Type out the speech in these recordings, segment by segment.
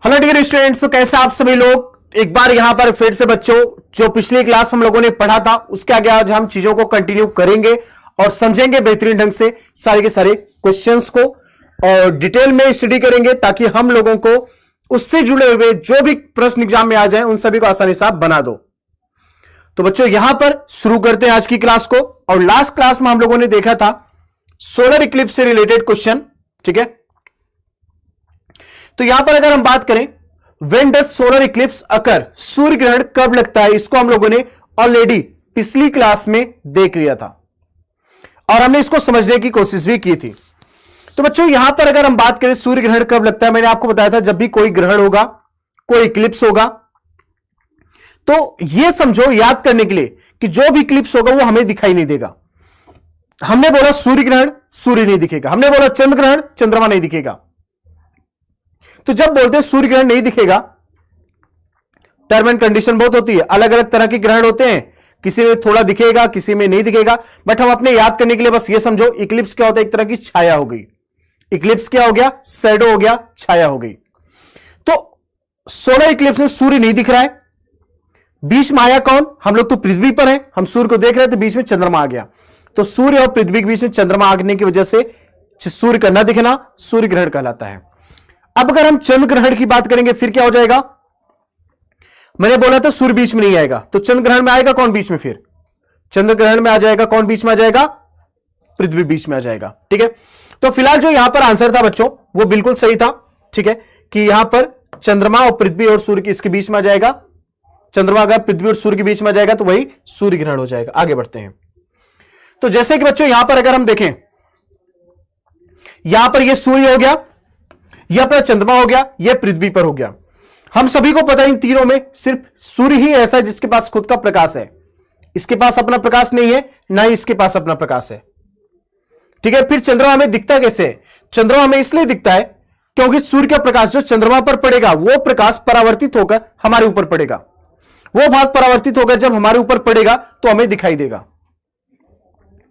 Hello dear students, तो कैसे आप सभी लोग। एक बार यहां पर फिर से बच्चों, जो पिछली क्लास हम लोगों ने पढ़ा था उसके आगे आज हम चीजों को कंटिन्यू करेंगे और समझेंगे बेहतरीन ढंग से सारे के सारे क्वेश्चंस को और डिटेल में स्टडी करेंगे ताकि हम लोगों को उससे जुड़े हुए जो भी प्रश्न एग्जाम में आ जाए उन सभी को आसानी से आप बना दो। तो बच्चों यहां पर शुरू करते हैं आज की क्लास को। और लास्ट क्लास में हम लोगों ने देखा था सोलर इक्लिप्स से रिलेटेड क्वेश्चन, ठीक है। तो यहां पर अगर हम बात करें व्हेन डज सोलर इक्लिप्स अकर, सूर्य ग्रहण कब लगता है, इसको हम लोगों ने ऑलरेडी पिछली क्लास में देख लिया था और हमने इसको समझने की कोशिश भी की थी। तो बच्चों यहां पर अगर हम बात करें सूर्य ग्रहण कब लगता है, मैंने आपको बताया था जब भी कोई ग्रहण होगा, कोई इक्लिप्स होगा, तो यह समझो याद करने के लिए कि जो भी इक्लिप्स होगा वो हमें दिखाई नहीं देगा। हमने बोला सूर्य ग्रहण, सूर्य नहीं दिखेगा। हमने बोला चंद्र ग्रहण, चंद्रमा नहीं दिखेगा। तो जब बोलते हैं सूर्य ग्रहण नहीं दिखेगा, टर्म एंड कंडीशन बहुत होती है। अलग अलग तरह के ग्रहण होते हैं, किसी में थोड़ा दिखेगा, किसी में नहीं दिखेगा। बट हम अपने याद करने के लिए बस ये समझो इक्लिप्स क्या होता है, एक तरह की छाया हो गई। इक्लिप्स क्या हो गया, शैडो हो गया, छाया हो गई। तो सोलर इक्लिप्स में सूर्य नहीं दिख रहा है, बीच में आया कौन, हम लोग तो पृथ्वी पर हैं, हम सूर्य को देख रहे थे, बीच में चंद्रमा आ गया। तो सूर्य और पृथ्वी के बीच में चंद्रमा आने की वजह से सूर्य का न दिखना सूर्य ग्रहण कहलाता है। अब अगर हम चंद्र ग्रहण की बात करेंगे फिर क्या हो जाएगा, मैंने बोला था सूर्य बीच में नहीं आएगा, तो चंद्र ग्रहण में आएगा कौन बीच में, फिर चंद्र ग्रहण में आ जाएगा कौन बीच में आ जाएगा, पृथ्वी बीच में आ जाएगा, ठीक है। तो फिलहाल जो यहां पर आंसर था बच्चों वो बिल्कुल सही था, ठीक है, कि यहां पर चंद्रमा और पृथ्वी और सूर्य इसके बीच में आ जाएगा। चंद्रमा अगर पृथ्वी और सूर्य के बीच में आ जाएगा तो वही सूर्य ग्रहण हो जाएगा। आगे बढ़ते हैं। तो जैसे कि बच्चों यहां पर अगर हम देखें, यहां पर यह सूर्य हो गया, यह पर चंद्रमा हो गया, यह पृथ्वी पर हो गया। हम सभी को पता है इन तीनों में सिर्फ सूर्य ही ऐसा है जिसके पास खुद का प्रकाश है। इसके पास अपना प्रकाश नहीं है, ना ही इसके पास अपना प्रकाश है, ठीक है। फिर चंद्रमा हमें दिखता कैसे है, चंद्रमा हमें इसलिए दिखता है क्योंकि सूर्य का प्रकाश जो चंद्रमा पर पड़ेगा वो प्रकाश परावर्तित होकर हमारे ऊपर पड़ेगा। वो भाग परावर्तित होकर जब हमारे ऊपर पड़ेगा तो हमें दिखाई देगा,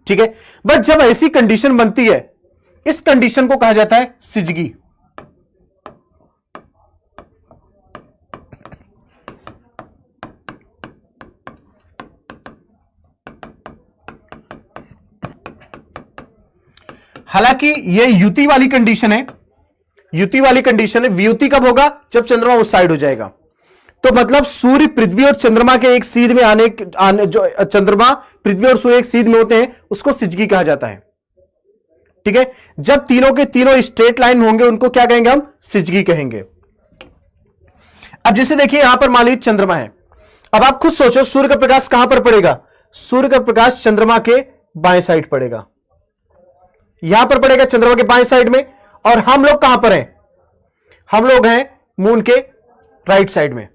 ठीक है। बट जब ऐसी कंडीशन बनती है, इस कंडीशन को कहा जाता है सिजगी। हालांकि यह युति वाली कंडीशन है, युति वाली कंडीशन है। वियुति कब होगा, जब चंद्रमा उस साइड हो जाएगा। तो मतलब सूर्य पृथ्वी और चंद्रमा के एक सीध में आने जो चंद्रमा पृथ्वी और सूर्य एक सीध में होते हैं उसको सिजगी कहा जाता है, ठीक है। जब तीनों के तीनों स्ट्रेट लाइन होंगे उनको क्या कहेंगे, हम सिजगी कहेंगे। अब जैसे देखिए यहां पर मान लीजिए चंद्रमा है। अब आप खुद सोचो सूर्य का प्रकाश कहां पर पड़ेगा, सूर्य का प्रकाश चंद्रमा के बाएं साइड पड़ेगा, यहां पर पड़ेगा चंद्रमा के बाएं साइड में। और हम लोग कहां पर हैं, हम लोग हैं मून के राइट साइड में।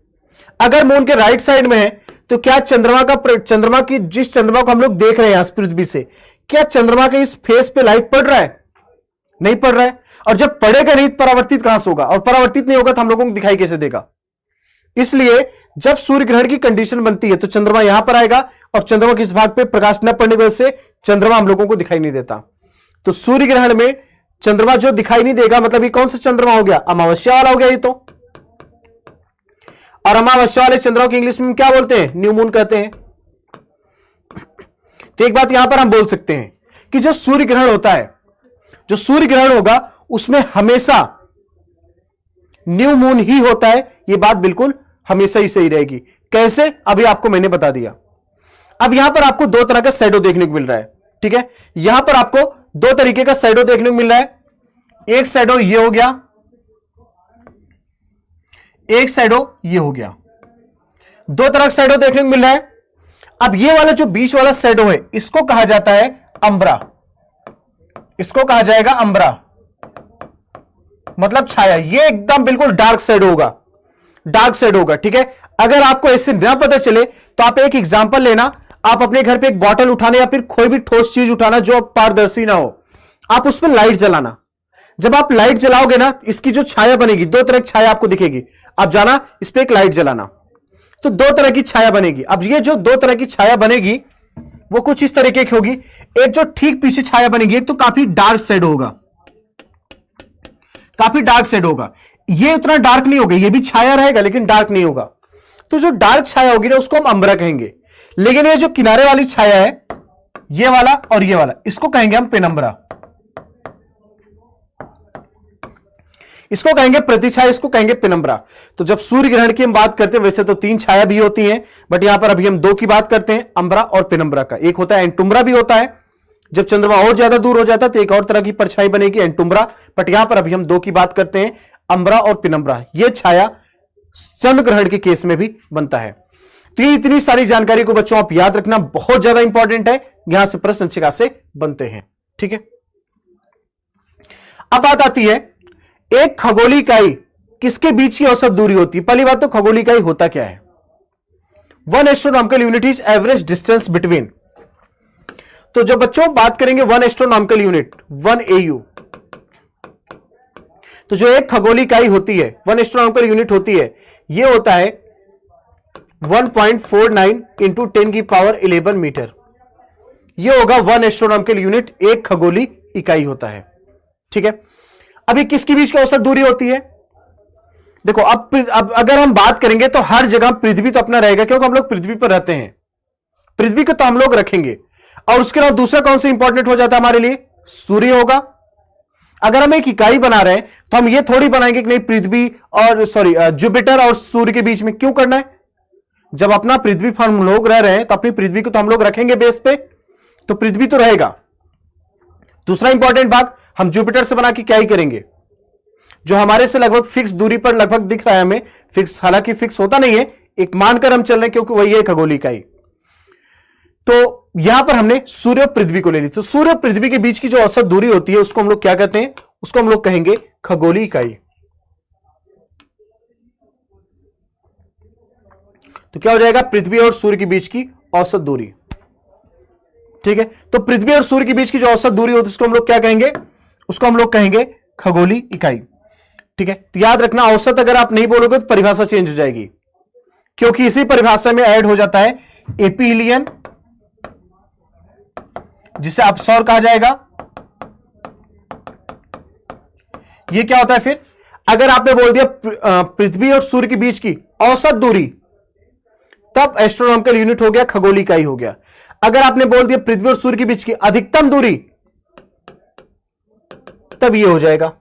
अगर मून के राइट साइड में है तो क्या चंद्रमा की जिस चंद्रमा को हम लोग देख रहे हैं पृथ्वी से, क्या चंद्रमा के इस फेस पे लाइट पड़ रहा है, नहीं पड़ रहा है। और जब पड़ेगा नहीं परावर्तित कहां से होगा, और परावर्तित नहीं होगा तो हम लोगों को दिखाई कैसे देगा। इसलिए जब सूर्य ग्रहण की कंडीशन बनती है तो चंद्रमा यहां पर आएगा और चंद्रमा के इस भाग पे प्रकाश न पड़ने की वजह से चंद्रमा हम लोगों को दिखाई नहीं देता। तो सूर्य ग्रहण में चंद्रमा जो दिखाई नहीं देगा, मतलब ये कौन सा चंद्रमा हो गया, अमावस्या वाला हो गया ये तो। और अमावस्या वाले चंद्रमा की इंग्लिश में क्या बोलते हैं, न्यू मून कहते हैं। तो एक बात यहां पर हम बोल सकते हैं कि जो सूर्य ग्रहण होता है, जो सूर्य ग्रहण होगा उसमें हमेशा न्यू मून ही होता है। यह बात बिल्कुल हमेशा ही सही रहेगी। कैसे, अभी आपको मैंने बता दिया। अब यहां पर आपको दो तरह का शैडो देखने को मिल रहा है, ठीक है। यहां पर आपको दो तरीके का शैडो देखने को मिल रहा है। एक शैडो ये हो गया, एक शैडो ये हो गया। दो तरह का शैडो देखने को मिल रहा है। अब ये वाला जो बीच वाला शैडो है इसको कहा जाता है अंब्रा, इसको कहा जाएगा अंब्रा, मतलब छाया। ये एकदम बिल्कुल डार्क शैडो होगा, डार्क शैडो होगा, ठीक है। अगर आपको ऐसे ना पता चले तो आप एक एग्जांपल लेना, आप अपने घर पे एक बॉटल उठाना या फिर कोई भी ठोस चीज उठाना जो पारदर्शी ना हो, आप उस पर लाइट जलाना। जब आप लाइट जलाओगे ना, इसकी जो छाया बनेगी, दो तरह की छाया आपको दिखेगी। आप जाना इस पे एक लाइट जलाना तो दो तरह की छाया बनेगी। अब ये जो दो तरह की छाया बनेगी वो कुछ इस तरीके की होगी। एक जो ठीक पीछे छाया बनेगी, एक तो काफी डार्क शेड होगा, काफी डार्क शेड होगा। ये उतना डार्क नहीं होगा, ये भी छाया रहेगा लेकिन डार्क नहीं होगा। तो जो डार्क छाया होगी ना उसको हम अंबरा कहेंगे, लेकिन ये जो किनारे वाली छाया है, ये वाला और ये वाला, इसको कहेंगे हम पेनम्बरा, इसको कहेंगे प्रतिछाया, इसको कहेंगे पेनम्बरा। तो जब सूर्य ग्रहण की हम बात करते हैं, वैसे तो 3 छाया भी होती हैं, बट यहां पर अभी हम 2 की बात करते हैं, अंबरा और पेनम्बरा का। एक होता है एंटुम्बरा भी होता है, जब चंद्रमा और ज्यादा दूर हो जाता है तो एक और तरह की परछाई बनेगी एंटुम्बरा, बट यहां पर अभी हम 2 की बात करते हैं, अंबरा और पेनम्बरा। यह छाया चंद्र ग्रहण के केस में भी बनता है। तो ये इतनी सारी जानकारी को बच्चों आप याद रखना, बहुत ज्यादा इंपॉर्टेंट है, यहां से प्रश्न अच्छे से बनते हैं। ठीक है, अब बात आती है एक खगोलीय इकाई किसके बीच की औसत दूरी होती है। पहली बात तो खगोलीय इकाई होता क्या है? 1 astronomical unit is average distance between. तो जब बच्चों बात करेंगे 1 एस्ट्रोनॉमिकल यूनिट, 1 AU, तो जो एक खगोलीय इकाई होती है, 1 एस्ट्रोनॉमिकल यूनिट होती है, यह होता है 1.49 इंटू 10⁻11 मीटर। यह होगा 1 एस्ट्रोनॉमिकल यूनिट, एक खगोलीय इकाई होता है। ठीक है, अभी किसके बीच की औसत दूरी होती है? देखो अब अगर हम बात करेंगे तो हर जगह पृथ्वी तो अपना रहेगा, क्योंकि हम लोग पृथ्वी पर रहते हैं, पृथ्वी को तो हम लोग रखेंगे। और उसके अलावा दूसरा कौन सा इंपॉर्टेंट हो जाता है हमारे लिए? सूर्य होगा। अगर हम एक इकाई बना रहे हैं तो हम ये थोड़ी बनाएंगे कि नहीं पृथ्वी और जुपिटर और सूर्य के बीच में क्यों करना है? जब अपना पृथ्वी पर हम लोग रह रहे हैं तो अपनी पृथ्वी को तो हम लोग रखेंगे बेस पे, तो पृथ्वी तो रहेगा। दूसरा इंपॉर्टेंट भाग, हम जुपिटर से बना के क्या ही करेंगे? जो हमारे से लगभग फिक्स दूरी पर लगभग दिख रहा है हमें, फिक्स हालांकि फिक्स होता नहीं है, एक मानकर हम चल रहे हैं क्योंकि वही है खगोलीय इकाई। तो यहां पर हमने सूर्य और पृथ्वी को ले ली। तो सूर्य और पृथ्वी के बीच की जो औसत दूरी होती है उसको हम लोग क्या कहते हैं? उसको हम लोग कहेंगे खगोलीय इकाई। तो क्या हो जाएगा? पृथ्वी और सूर्य के बीच की औसत दूरी। ठीक है, तो पृथ्वी और सूर्य के बीच की जो औसत दूरी होती है उसको हम लोग क्या कहेंगे? उसको हम लोग कहेंगे खगोलीय इकाई। ठीक है, तो याद रखना औसत अगर आप नहीं बोलोगे तो परिभाषा चेंज हो जाएगी, क्योंकि इसी परिभाषा में ऐड हो जाता है एपीलियन, जिसे अपसौर कहा जाएगा। यह क्या होता है फिर? अगर आपने बोल दिया पृथ्वी और सूर्य के बीच की औसत दूरी, तब एस्ट्रोनॉमिकल यूनिट हो गया, खगोलीय इकाई हो गया। अगर आपने बोल दिया पृथ्वी और सूर्य के बीच की अधिकतम दूरी, तब यह हो जाएगा।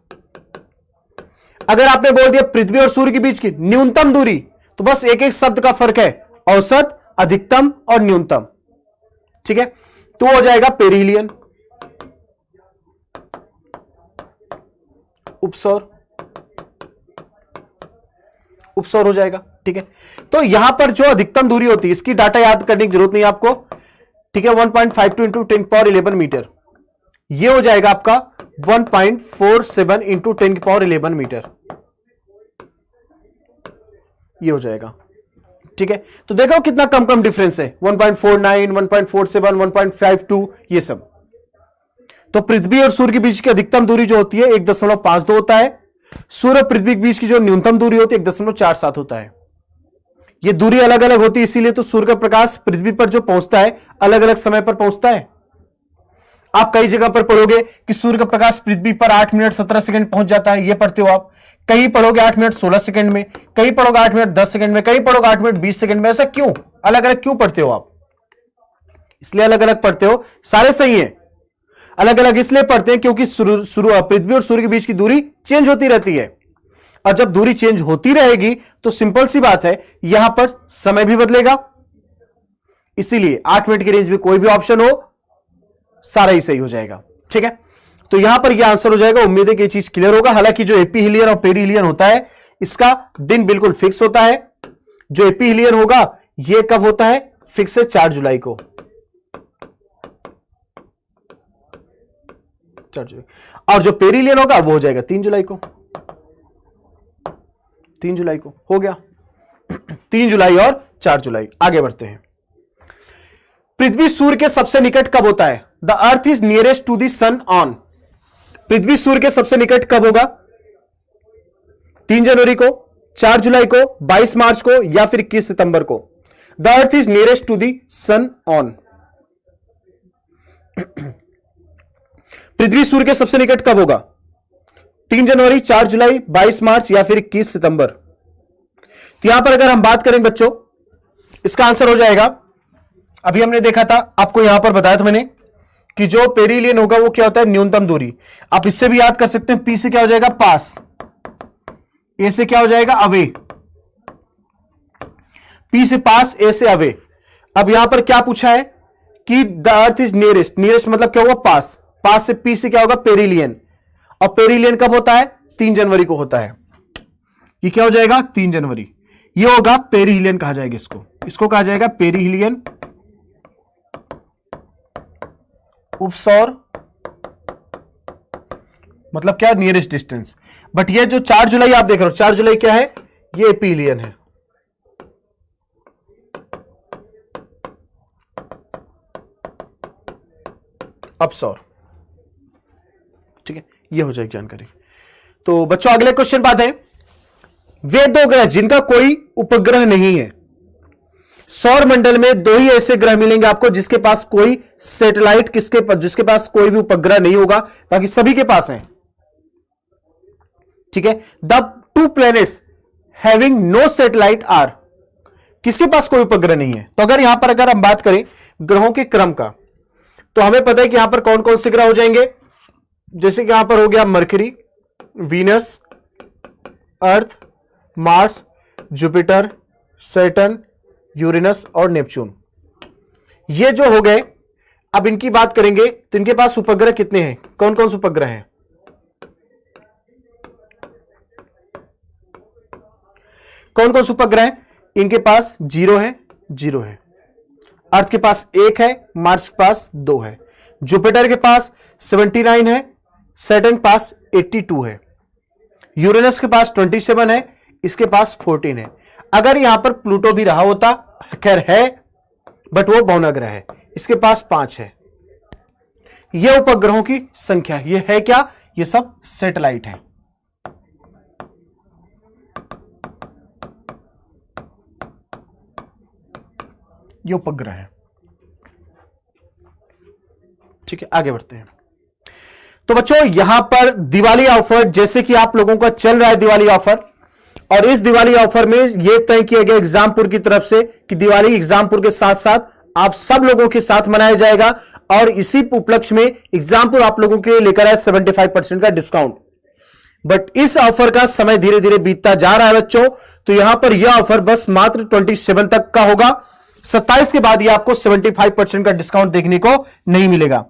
अगर आपने बोल दिया पृथ्वी और सूर्य के बीच की न्यूनतम दूरी, तो बस एक एक शब्द का फर्क है, औसत, अधिकतम और न्यूनतम। ठीक है, तो हो जाएगा पेरिलियन, उपसौर, उपसौर हो जाएगा। ठीक है, तो यहां पर जो अधिकतम दूरी होती है इसकी डाटा याद करने की जरूरत नहीं है आपको। ठीक है, 1.52 इंटू 10⁻11 मीटर, यह हो जाएगा आपका 1.47 इंटू 10⁻11 मीटर, ये हो जाएगा। ठीक है, तो देखो कितना कम कम डिफरेंस है, 1.49, 1.47, 1.52, ये सब। तो पृथ्वी और सूर्य के बीच की अधिकतम दूरी जो होती है 1.52 होता है, सूर्य और पृथ्वी के बीच की जो न्यूनतम दूरी होती है 1.47 होता है। ये दूरी अलग अलग होती है, इसीलिए तो सूर्य का प्रकाश पृथ्वी पर जो पहुंचता है अलग अलग समय पर पहुंचता है। आप कई जगह पर पढ़ोगे कि सूर्य का प्रकाश पृथ्वी पर 8 मिनट 17 सेकंड पहुंच जाता है, ये पढ़ते हो आप। कहीं पढ़ोगे 8 मिनट 16 सेकंड में, कहीं पढ़ोगे 8 मिनट 10 सेकंड में, कहीं पढ़ोगे 8 मिनट 20 सेकंड में। ऐसा क्यों? अलग अलग क्यों पढ़ते हो आप? इसलिए अलग अलग पढ़ते हो, सारे सही है। अलग अलग इसलिए पढ़ते हैं क्योंकि पृथ्वी और सूर्य के बीच की दूरी चेंज होती रहती है, और जब दूरी चेंज होती रहेगी तो सिंपल सी बात है यहां पर समय भी बदलेगा। इसीलिए 8 मिनट की रेंज में कोई भी ऑप्शन हो, सारा ही सही हो जाएगा। ठीक है, तो यहां पर यह आंसर हो जाएगा। उम्मीद है कि ये चीज क्लियर होगा। हालांकि जो एपीहिलियन और पेरिहिलियन होता है इसका दिन बिल्कुल फिक्स होता है। जो एपीहिलियन होगा ये कब होता है? फिक्स है 4 जुलाई को, 4 जुलाई। और जो पेरिहिलियन होगा वो हो जाएगा 3 जुलाई को, 3 जुलाई को हो गया। 3 जुलाई और 4 जुलाई। आगे बढ़ते हैं। पृथ्वी सूर्य के सबसे निकट कब होता है? The earth is nearest to the sun on. पृथ्वी सूर्य के सबसे निकट कब होगा? 3 जनवरी को, 4 जुलाई को, 22 मार्च को, या फिर 21 सितंबर को। The earth is nearest to the sun on. पृथ्वी सूर्य के सबसे निकट कब होगा? 3 जनवरी, 4 जुलाई, 22 मार्च या फिर 21 सितंबर। तो यहां पर अगर हम बात करें बच्चों, इसका आंसर हो जाएगा, अभी हमने देखा था, आपको यहां पर बताया था मैंने कि जो पेरिलियन होगा वो क्या होता है, न्यूनतम दूरी। आप इससे भी याद कर सकते हैं, पी से क्या हो जाएगा, पास, ए से क्या हो जाएगा, अवे, पी से पास, ए से अवे। अब यहां पर क्या पूछा है कि the earth is nearest, nearest मतलब क्या होगा, पास, पास से पी से क्या होगा, पेरिलियन, और पेरिलियन कब होता है, 3 जनवरी को होता है। ये क्या हो जाएगा, 3 जनवरी, ये होगा पेरिहिलियन कहा जाएगा इसको, इसको कहा जाएगा पेरिहिलियन उपसौर, मतलब क्या, नियरेस्ट डिस्टेंस। बट ये जो 4 जुलाई आप देख रहे हो, 4 जुलाई क्या है, ये एपीलियन है। अपसौर, ठीक है, ये हो जाएगी जानकारी। तो बच्चों अगले क्वेश्चन बात है, वे 2 ग्रह जिनका कोई उपग्रह नहीं है, सौर मंडल में 2 ही ऐसे ग्रह मिलेंगे आपको जिसके पास कोई सैटेलाइट, जिसके पास कोई भी उपग्रह नहीं होगा, बाकी सभी के पास है, ठीक है। The 2 planets having no satellite are, किसके पास कोई उपग्रह नहीं है। तो अगर यहां पर अगर हम बात करें ग्रहों के क्रम का, तो हमें पता है कि यहां पर कौन कौन से ग्रह हो जाएंगे, जैसे कि यहां पर हो गया मरकरी, वीनस, अर्थ, मार्स, जुपिटर, सैटर्न, यूरेनस और नेपच्यून, ये जो हो गए। अब इनकी बात करेंगे तो इनके पास उपग्रह कितने हैं, कौन कौन से उपग्रह हैं, कौन कौन से उपग्रह हैं, इनके पास 0 है, 0 है, अर्थ के पास 1 है, मार्स के पास 2 है, जुपिटर के पास 79 है, सैटर्न के पास 82 है, यूरेनस के पास 27 है, इसके पास 14 है। अगर यहां पर प्लूटो भी रहा होता, खैर है बट वो बहुना ग्रह है, इसके पास 5 है। यह उपग्रहों की संख्या, ये है क्या, ये सब सैटेलाइट है। ये उपग्रह है, ठीक है, आगे बढ़ते हैं। तो बच्चों यहां पर दिवाली ऑफर, जैसे कि आप लोगों का चल रहा है दिवाली ऑफर, और इस दिवाली ऑफर में यह तय किया गया एग्जामपुर की तरफ से कि दिवाली एग्जामपुर के साथ साथ आप सब लोगों के साथ मनाया जाएगा, और इसी उपलक्ष्य में एग्जामपुर आप लोगों के लिए लेकर आए 75% का डिस्काउंट। बट इस ऑफर का समय धीरे धीरे बीतता जा रहा है बच्चों, तो यहां पर यह ऑफर बस मात्र 27 तक का होगा, 27 के बाद यह आपको 75% का डिस्काउंट देखने को नहीं मिलेगा।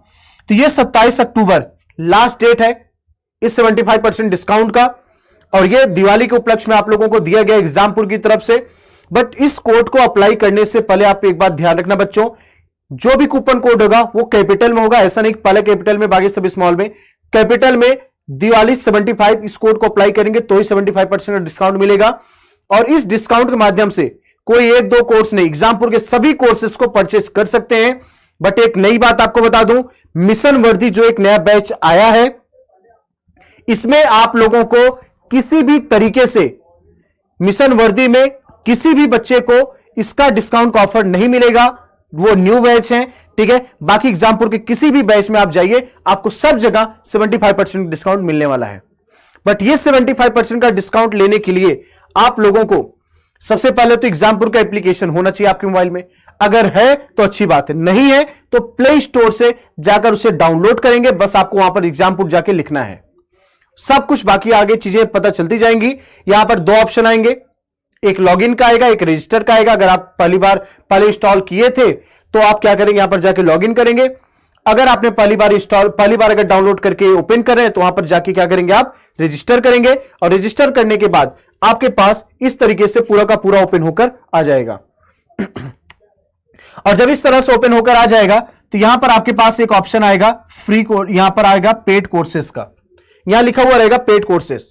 तो यह 27 अक्टूबर लास्ट डेट है इस 75% डिस्काउंट का, और यह दिवाली के उपलक्ष्य में आप लोगों को दिया गया एग्जामपुर की तरफ से। बट इस कोड को अप्लाई करने से पहले आप एक बात ध्यान रखना बच्चों, जो भी कूपन कोड होगा वो कैपिटल में होगा, ऐसा नहीं पहले कैपिटल में बाकी सब स्मॉल में। कैपिटल में दिवाली 75, इस कोड को अप्लाई करेंगे तो ही 75% का डिस्काउंट मिलेगा, और इस डिस्काउंट के माध्यम से कोई 1-2 कोर्स नहीं, एग्जामपुर के सभी कोर्सेज को परचेस कर सकते हैं। बट एक नई बात आपको बता दूं, मिशन वर्दी जो एक नया बैच आया है, इसमें आप लोगों को किसी भी तरीके से मिशन वर्दी में किसी भी बच्चे को इसका डिस्काउंट का ऑफर नहीं मिलेगा, वो न्यू बैच है, ठीक है। बाकी एग्जामपुर के किसी भी बैच में आप जाइए, आपको सब जगह 75% डिस्काउंट मिलने वाला है। बट ये 75% का डिस्काउंट लेने के लिए आप लोगों को सबसे पहले तो एग्जामपुर का एप्लीकेशन होना चाहिए आपके मोबाइल में, अगर है तो अच्छी बात है, नहीं है तो प्ले स्टोर से जाकर उसे डाउनलोड करेंगे, बस आपको वहां पर एग्जामपुर जाके लिखना है, सब कुछ बाकी आगे चीजें पता चलती जाएंगी। यहां पर 2 ऑप्शन आएंगे, एक लॉगिन का आएगा, एक रजिस्टर का आएगा। अगर आप पहले इंस्टॉल किए थे तो आप क्या करेंगे, यहां पर जाके लॉगिन करेंगे। अगर आपने पहली बार अगर डाउनलोड करके ओपन कर रहे हैं तो वहां पर जाके क्या करेंगे, आप रजिस्टर करेंगे, और रजिस्टर करने के बाद आपके पास इस तरीके से पूरा का पूरा ओपन होकर आ जाएगा। और जब इस तरह से ओपन होकर आ जाएगा तो यहां पर आपके पास एक ऑप्शन आएगा फ्री कोर्स, यहां पर आएगा पेड कोर्सेज का, यहां लिखा हुआ रहेगा पेड कोर्सेज।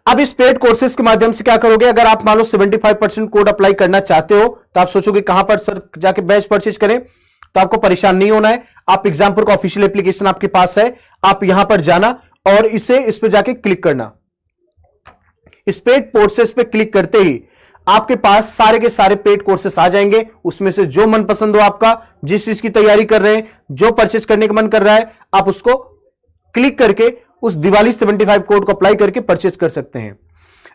अब इस पेड कोर्सेज के माध्यम से क्या करोगे, अगर आप मान लो 75% कोड अप्लाई करना चाहते हो तो आप सोचोगे कहां पर सर जाके बैच परचेज करें, तो आपको परेशान नहीं होना है। आप एग्जामपुर का ऑफिशियल एप्लीकेशन आपके पास है, आप यहां पर जाना और इस पे जाके क्लिक करना। इस पेड कोर्सेज पे क्लिक करते ही आपके पास सारे के सारे पेड कोर्सेस आ जाएंगे, उसमें से जो मन पसंद हो आपका, जिस चीज की तैयारी कर रहे हैं, जो परचेज करने का मन कर रहा है, आप उसको क्लिक करके उस दिवाली 75 कोड को अप्लाई करके परचेज कर सकते हैं।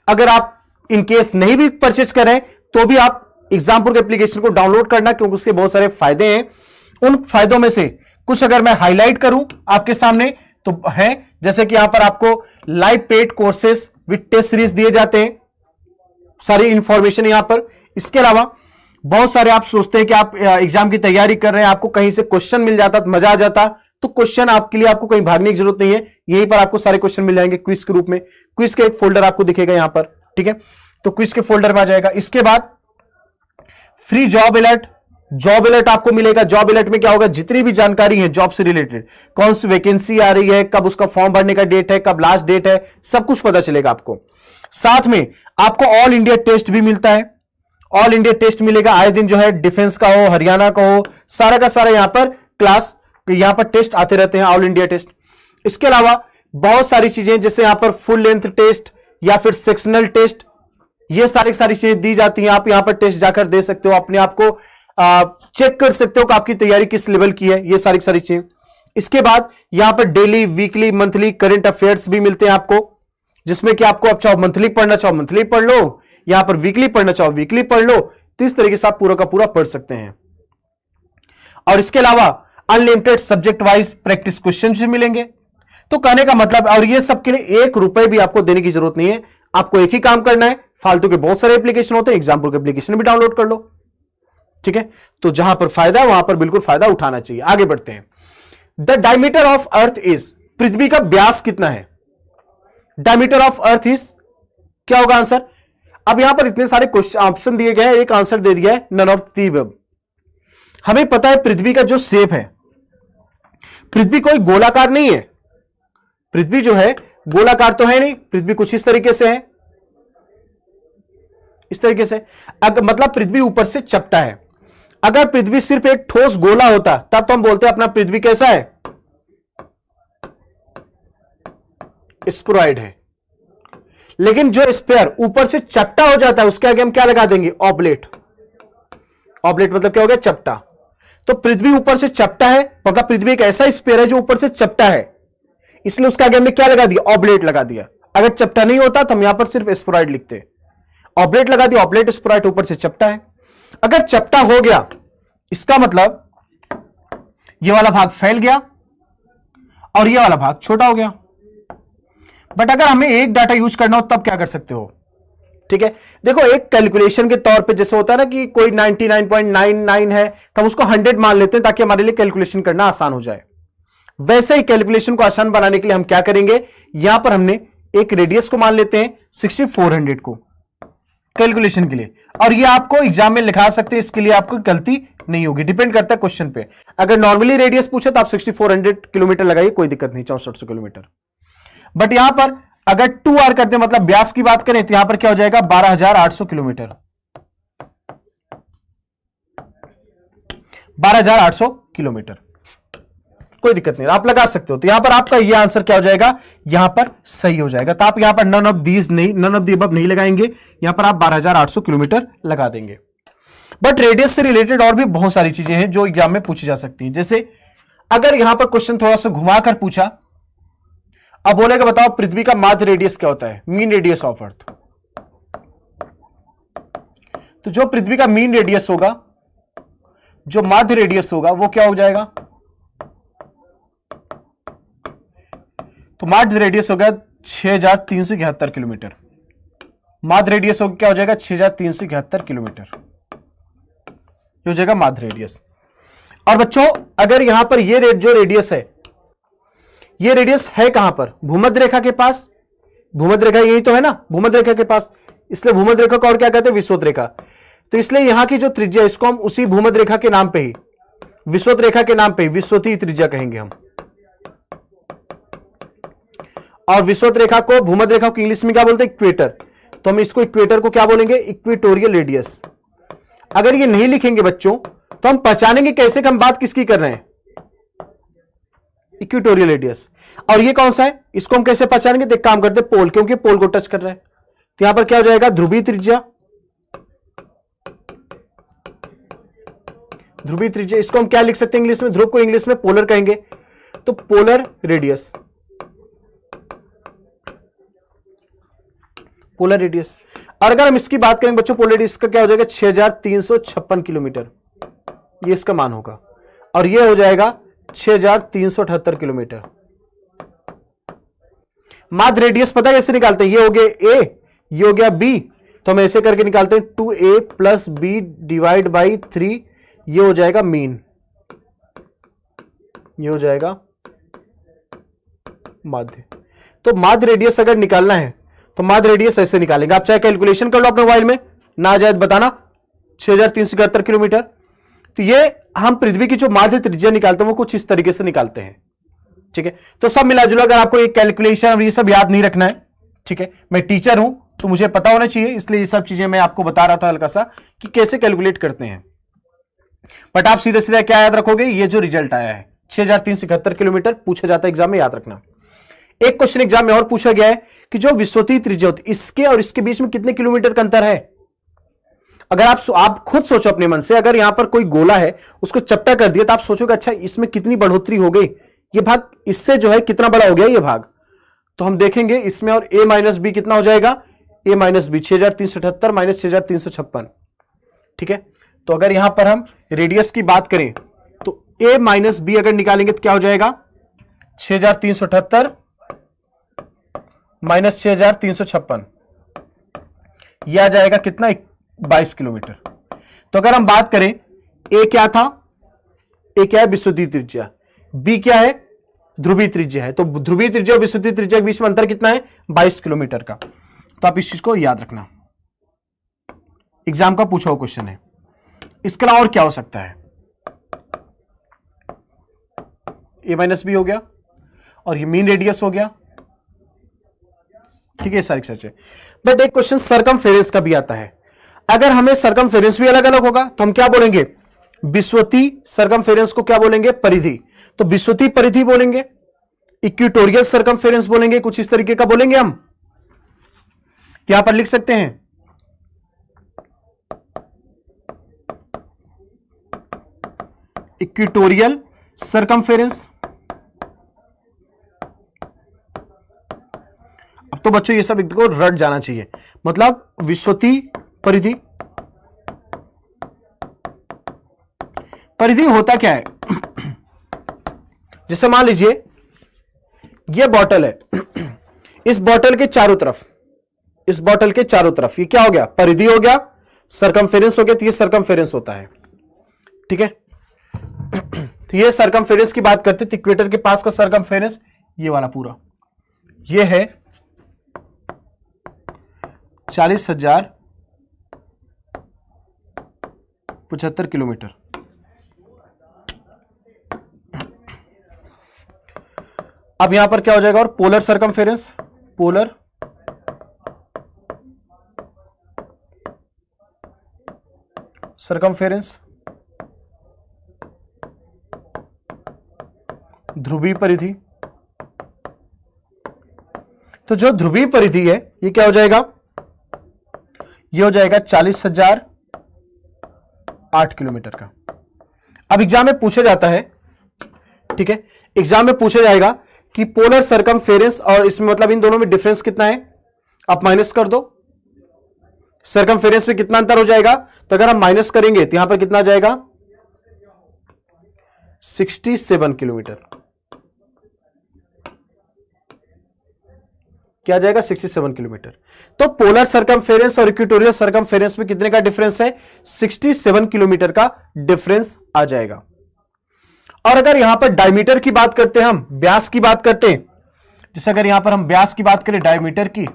अगर आप इन केस नहीं भी परचेज करें तो भी आप एग्जामपुर के एप्लीकेशन को डाउनलोड करना, क्योंकि उसके बहुत सारे फायदे हैं। उन फायदों में से कुछ अगर मैं हाईलाइट करूं आपके सामने तो है, जैसे कि यहां पर आपको live paid courses with test series दिए जाते हैं, सारी इंफॉर्मेशन यहां पर। इसके अलावा बहुत सारे आप सोचते हैं कि आप एग्जाम की तैयारी कर रहे हैं, आपको कहीं से क्वेश्चन मिल जाता तो मजा आ जाता, तो क्वेश्चन आपके लिए आपको कहीं भागने की जरूरत नहीं है, यहीं पर आपको सारे क्वेश्चन मिल जाएंगे क्विज के रूप में। क्विज का एक फोल्डर आपको दिखेगा यहां पर, ठीक है, तो क्विज के फोल्डर में आ जाएगा। इसके बाद free job alert, job alert आपको मिलेगा। जॉब अलर्ट में क्या होगा, जितनी भी जानकारी है जॉब से रिलेटेड, कौन सी वैकेंसी आ रही है, कब उसका फॉर्म भरने का डेट है, कब लास्ट डेट है, सब कुछ पता चलेगा आपको। साथ में आपको ऑल इंडिया टेस्ट भी मिलता है, ऑल इंडिया टेस्ट मिलेगा आए दिन, जो है डिफेंस का हो, हरियाणा का हो, सारा का सारा यहां पर क्लास, यहां पर टेस्ट आते रहते हैं, ऑल इंडिया टेस्ट। इसके अलावा बहुत सारी चीजें, जैसे यहां पर फुल लेंथ टेस्ट या फिर सेक्शनल टेस्ट, ये सारी चीजें दी जाती हैं। आप यहां पर टेस्ट जाकर दे सकते हो, अपने आप को चेक कर सकते हो कि आपकी तैयारी किस लेवल की है, ये सारी चीजें। इसके बाद यहां पर daily, weekly, monthly current affairs भी मिलते हैं आपको, जिसमें कि आपको अब चाहो मंथली पढ़ना चाहो मंथली पढ़ लो, यहां पर वीकली पढ़ना चाहो वीकली पढ़ लो, तो इस तरीके से आप पूरा का पूरा पढ़ सकते हैं। और इसके अलावा unlimited subject wise practice question भी मिलेंगे। तो कहने का मतलब, और ये सब के लिए 1 रुपए भी आपको देने की जरूरत नहीं है, आपको एक ही काम करना है, फालतू के बहुत सारे एप्लीकेशन होते हैं, एग्जाम्पल के एप्लीकेशन भी डाउनलोड कर लो, ठीक है। तो जहां पर फायदा है वहां पर बिल्कुल फायदा उठाना चाहिए। आगे बढ़ते हैं। The diameter of earth is, पृथ्वी का व्यास कितना है? डायमीटर ऑफ अर्थ इज, क्या होगा आंसर? अब यहां पर इतने सारे क्वेश्चन ऑप्शन दिए गए हैं, एक आंसर दे दिया है नन ऑफ दी अबव। हमें पता है पृथ्वी का जो शेप है, पृथ्वी कोई गोलाकार नहीं है, पृथ्वी जो है गोलाकार तो है नहीं, पृथ्वी कुछ इस तरीके से है, इस तरीके से। अगर मतलब पृथ्वी ऊपर से चपटा है। अगर पृथ्वी सिर्फ एक ठोस गोला होता तब तो हम बोलते हैं अपना पृथ्वी कैसा है, स्फेरॉइड है। लेकिन जो स्फीयर ऊपर से चपटा हो जाता है उसके आगे हम क्या लगा देंगे, ऑब्लेट। ऑब्लेट मतलब क्या हो गया, चपटा। तो पृथ्वी ऊपर से चपटा है, मतलब पृथ्वी एक ऐसा स्फीयर है जो ऊपर से चपटा है, इसलिए उसके आगे हमने क्या लगा दिया, ऑब्लेट लगा दिया। अगर चपटा नहीं होता तो हम यहां पर सिर्फ स्फेरॉइड लिखते, ऑब्लेट लगा दिया, ऑब्लेट स्फेरॉइड, ऊपर से चपटा है। अगर चपटा हो गया इसका मतलब ये वाला भाग फैल गया और ये वाला भाग छोटा हो गया। बट अगर हमें एक डाटा यूज करना हो तब क्या कर सकते हो, ठीक है। देखो एक कैलकुलेशन के तौर पे जैसे होता है ना कि कोई 99.99 है तो हम उसको 100 मान लेते हैं ताकि हमारे लिए कैलकुलेशन करना आसान हो जाए। वैसे ही कैलकुलेशन को आसान बनाने के लिए हम क्या करेंगे, यहां पर हमने एक रेडियस को मान लेते हैं 6400 को कैलकुलेशन के लिए, और ये आपको एग्जाम में लिखा सकते हैं, इसके लिए आपको गलती नहीं होगी, डिपेंड करता है क्वेश्चन पे। अगर नॉर्मली रेडियस पूछे तो आप 6400 किलोमीटर लगाइए, कोई दिक्कत नहीं, 6400 किलोमीटर। बट यहां पर अगर 2r करते हैं, मतलब व्यास की बात करें, तो यहां पर क्या हो जाएगा, 12800 किलोमीटर, 12800 किलोमीटर, कोई दिक्कत नहीं, आप लगा सकते हो। तो यहां पर आपका ये आंसर क्या हो जाएगा, यहां पर सही हो जाएगा। तो आप यहां पर नन ऑफ दीज नहीं, नन ऑफ दी अबव नहीं लगाएंगे, यहां पर आप 12800 किलोमीटर लगा देंगे। बट रेडियस से रिलेटेड और भी बहुत सारी चीजें हैं जो एग्जाम में पूछी जा सकती हैं। जैसे अगर यहां पर क्वेश्चन थोड़ा सा घुमाकर पूछा, अब बोलेगा बताओ पृथ्वी का माध्य रेडियस क्या होता है, मीन रेडियस ऑफ अर्थ। तो जो पृथ्वी का मीन रेडियस होगा, जो माध्य रेडियस होगा, वो क्या हो जाएगा, तो माध्य रेडियस हो गया 6371 किलोमीटर। माध्य रेडियस क्या हो जाएगा, 6371 किलोमीटर हो जाएगा माध्य रेडियस। और बच्चों अगर यहां पर ये जो रेडियस है, ये रेडियस है कहां पर, भूमध्य रेखा के पास। भूमध्य रेखा यही तो है ना, भूमध्य रेखा के पास, इसलिए भूमध्य रेखा को और क्या कहते हैं, विषुवत रेखा। तो इसलिए यहां की जो त्रिज्या, इसको हम उसी भूमध्य रेखा के नाम पे ही, विषुवत रेखा के नाम पे ही विषुवतीय त्रिज्या कहेंगे हम। और विषुवत रेखा को, भूमध्य रेखा को इंग्लिश में क्या बोलते हैं, इक्वेटर। तो हम इसको इक्वेटर को क्या बोलेंगे, इक्वेटोरियल रेडियस। अगर ये नहीं लिखेंगे बच्चों तो हम पहचानेंगे कैसे कि हम बात किसकी कर रहे हैं, इक्वेटोरियल रेडियस। और ये कौन सा है, इसको हम कैसे पहचानेंगे, तो एक काम करते हैं, पोल, क्योंकि पोल को टच कर रहा है। तो यहां पर क्या हो जाएगा, ध्रुवीय त्रिज्या, ध्रुवीय त्रिज्या। इसको हम क्या लिख सकते हैं इंग्लिश में, ध्रुव को इंग्लिश में पोलर कहेंगे, तो पोलर रेडियस। Polar radius. और अगर हम इसकी बात करें बच्चों, पोलर रेडियस का क्या हो जाएगा 6356 किलोमीटर, ये इसका मान होगा। और ये हो जाएगा 6378 किलोमीटर। माध्य रेडियस पता है कैसे निकालते हैं, ये हो गया ए, ये हो गया बी, तो हम ऐसे करके निकालते हैं 2a plus B divide by 3, ये हो जाएगा मीन, ये हो जाएगा माध्य। तो माध्य रेडियस अगर निकालना है तो माध्य रेडियस ऐसे निकालेंगे, आप चाहे कैलकुलेशन कर लो अपने मोबाइल में, ना आ जाए बताना, 6371 किलोमीटर। तो ये हम पृथ्वी की जो माध्य त्रिज्या निकालते हैं वो कुछ इस तरीके से निकालते हैं, ठीक है। तो सब मिला जुला, अगर आपको ये कैलकुलेशन और ये सब याद नहीं रखना है, ठीक है, मैं टीचर हूं तो मुझे पता होना चाहिए, इसलिए ये सब चीजें मैं आपको बता रहा था हल्का सा कि कैसे कैलकुलेट करते हैं। बट आप सीधे सीधे क्या याद रखोगे, ये जो रिजल्ट आया है 6371 किलोमीटर पूछा जाता है एग्जाम में, याद रखना। एक क्वेश्चन एग्जाम में और पूछा गया है कि जो विषुवतीय त्रिज्या होती है इसके और इसके बीच में कितने किलोमीटर का अंतर है। अगर आप खुद सोचो अपने मन से, अगर यहां पर कोई गोला है उसको चपटा कर दिया तो आप सोचोगे अच्छा इसमें कितनी बढ़ोतरी हो गई, ये भाग इससे जो है कितना बड़ा हो गया ये भाग। तो हम देखेंगे इसमें और a माइनस बी कितना हो जाएगा, a माइनस बी 6378 माइनस 6356, ठीक है। तो अगर यहां पर हम रेडियस की बात करें तो a माइनस बी अगर निकालेंगे तो क्या हो जाएगा 6378 माइनस 6356, यह आ जाएगा कितना 22 किलोमीटर। तो अगर हम बात करें a क्या था, a क्या है विषुवतीय त्रिज्या, b क्या है ध्रुवीय त्रिज्या है, तो ध्रुवीय त्रिज्या और विषुवतीय त्रिज्या के बीच में अंतर कितना है 22 किलोमीटर का। तो आप इस चीज को याद रखना, एग्जाम का पूछा हुआ क्वेश्चन है। इसके अलावा और क्या हो सकता है, a माइनस बी हो गया और ये मीन रेडियस हो गया, ठीक है, सारी सच है। बट एक क्वेश्चन सरकमफेरेंस का भी आता है, अगर हमें सरकमफेरेंस भी अलग अलग होगा तो हम क्या बोलेंगे, विषुवतीय सरकमफेरेंस को क्या बोलेंगे परिधि, तो विषुवतीय परिधि बोलेंगे, इक्वेटोरियल सरकमफेरेंस बोलेंगे, कुछ इस तरीके का बोलेंगे हम। यहां पर लिख सकते हैं इक्वेटोरियल सरकमफेरेंस। अब तो बच्चों ये सब एक को रट जाना चाहिए, मतलब विषुवतीय परिधि, परिधि होता क्या है जैसे मान लीजिए ये बॉटल है, इस बॉटल के चारों तरफ, इस बॉटल के चारों तरफ ये क्या हो गया परिधि हो गया, सरकमफेरेंस हो गया, तो ये सरकमफेरेंस होता है, ठीक है। तो ये सरकमफेरेंस की बात करते हैं, इक्वेटर के पास का सरकमफेरेंस ये वाला पूरा ये है 40,075 किलोमीटर। अब यहां पर क्या हो जाएगा, और पोलर सरकमफेरेंस, पोलर सरकमफेरेंस, ध्रुवीय परिधि। तो जो ध्रुवीय परिधि है ये क्या हो जाएगा, ये हो जाएगा 40,008 किलोमीटर का। अब एग्जाम में पूछा जाता है, ठीक है, एग्जाम में पूछा जाएगा कि पोलर सरकमफेरेंस और इसमें मतलब इन दोनों में डिफरेंस कितना है, आप माइनस कर दो, सरकमफेरेंस में कितना अंतर हो जाएगा, तो अगर हम माइनस करेंगे तो यहां पर कितना आ जाएगा 67 किलोमीटर, क्या आ जाएगा 67 किलोमीटर। तो पोलर सरकमफेरेंस और इक्वेटोरियल सरकमफेरेंस में कितने का डिफरेंस है, 67 किलोमीटर का डिफरेंस आ जाएगा। और अगर यहां पर डायमीटर की बात करते हैं, हम व्यास की बात करते हैं, जैसे अगर यहां पर हम व्यास की बात करें डायमीटर की,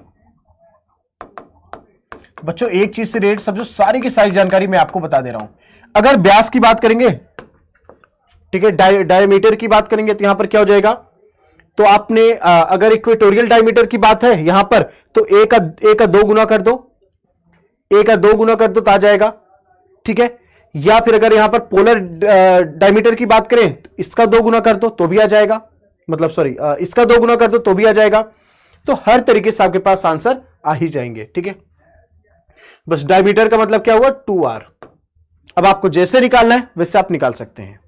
बच्चों एक चीज से रेट समझो, सारी की सारी जानकारी मैं आपको बता दे रहा हूं। अगर व्यास की बात करेंगे, ठीक है, डायमीटर की बात करेंगे तो यहां पर क्या हो जाएगा, तो आपने अगर इक्वेटोरियल डायमीटर की बात है यहां पर, तो ए का 2 गुना कर दो, ए का 2 गुना कर दो तो आ जाएगा, ठीक है। या फिर अगर यहां पर पोलर डायमीटर की बात करें तो इसका 2 गुना कर दो तो भी आ जाएगा, मतलब सॉरी इसका 2 गुना कर दो तो भी आ जाएगा। तो हर तरीके से आपके पास आंसर आ ही जाएंगे, ठीक है। बस डायमीटर का मतलब क्या हुआ 2r। अब आपको जैसे निकालना है वैसे आप निकाल सकते हैं,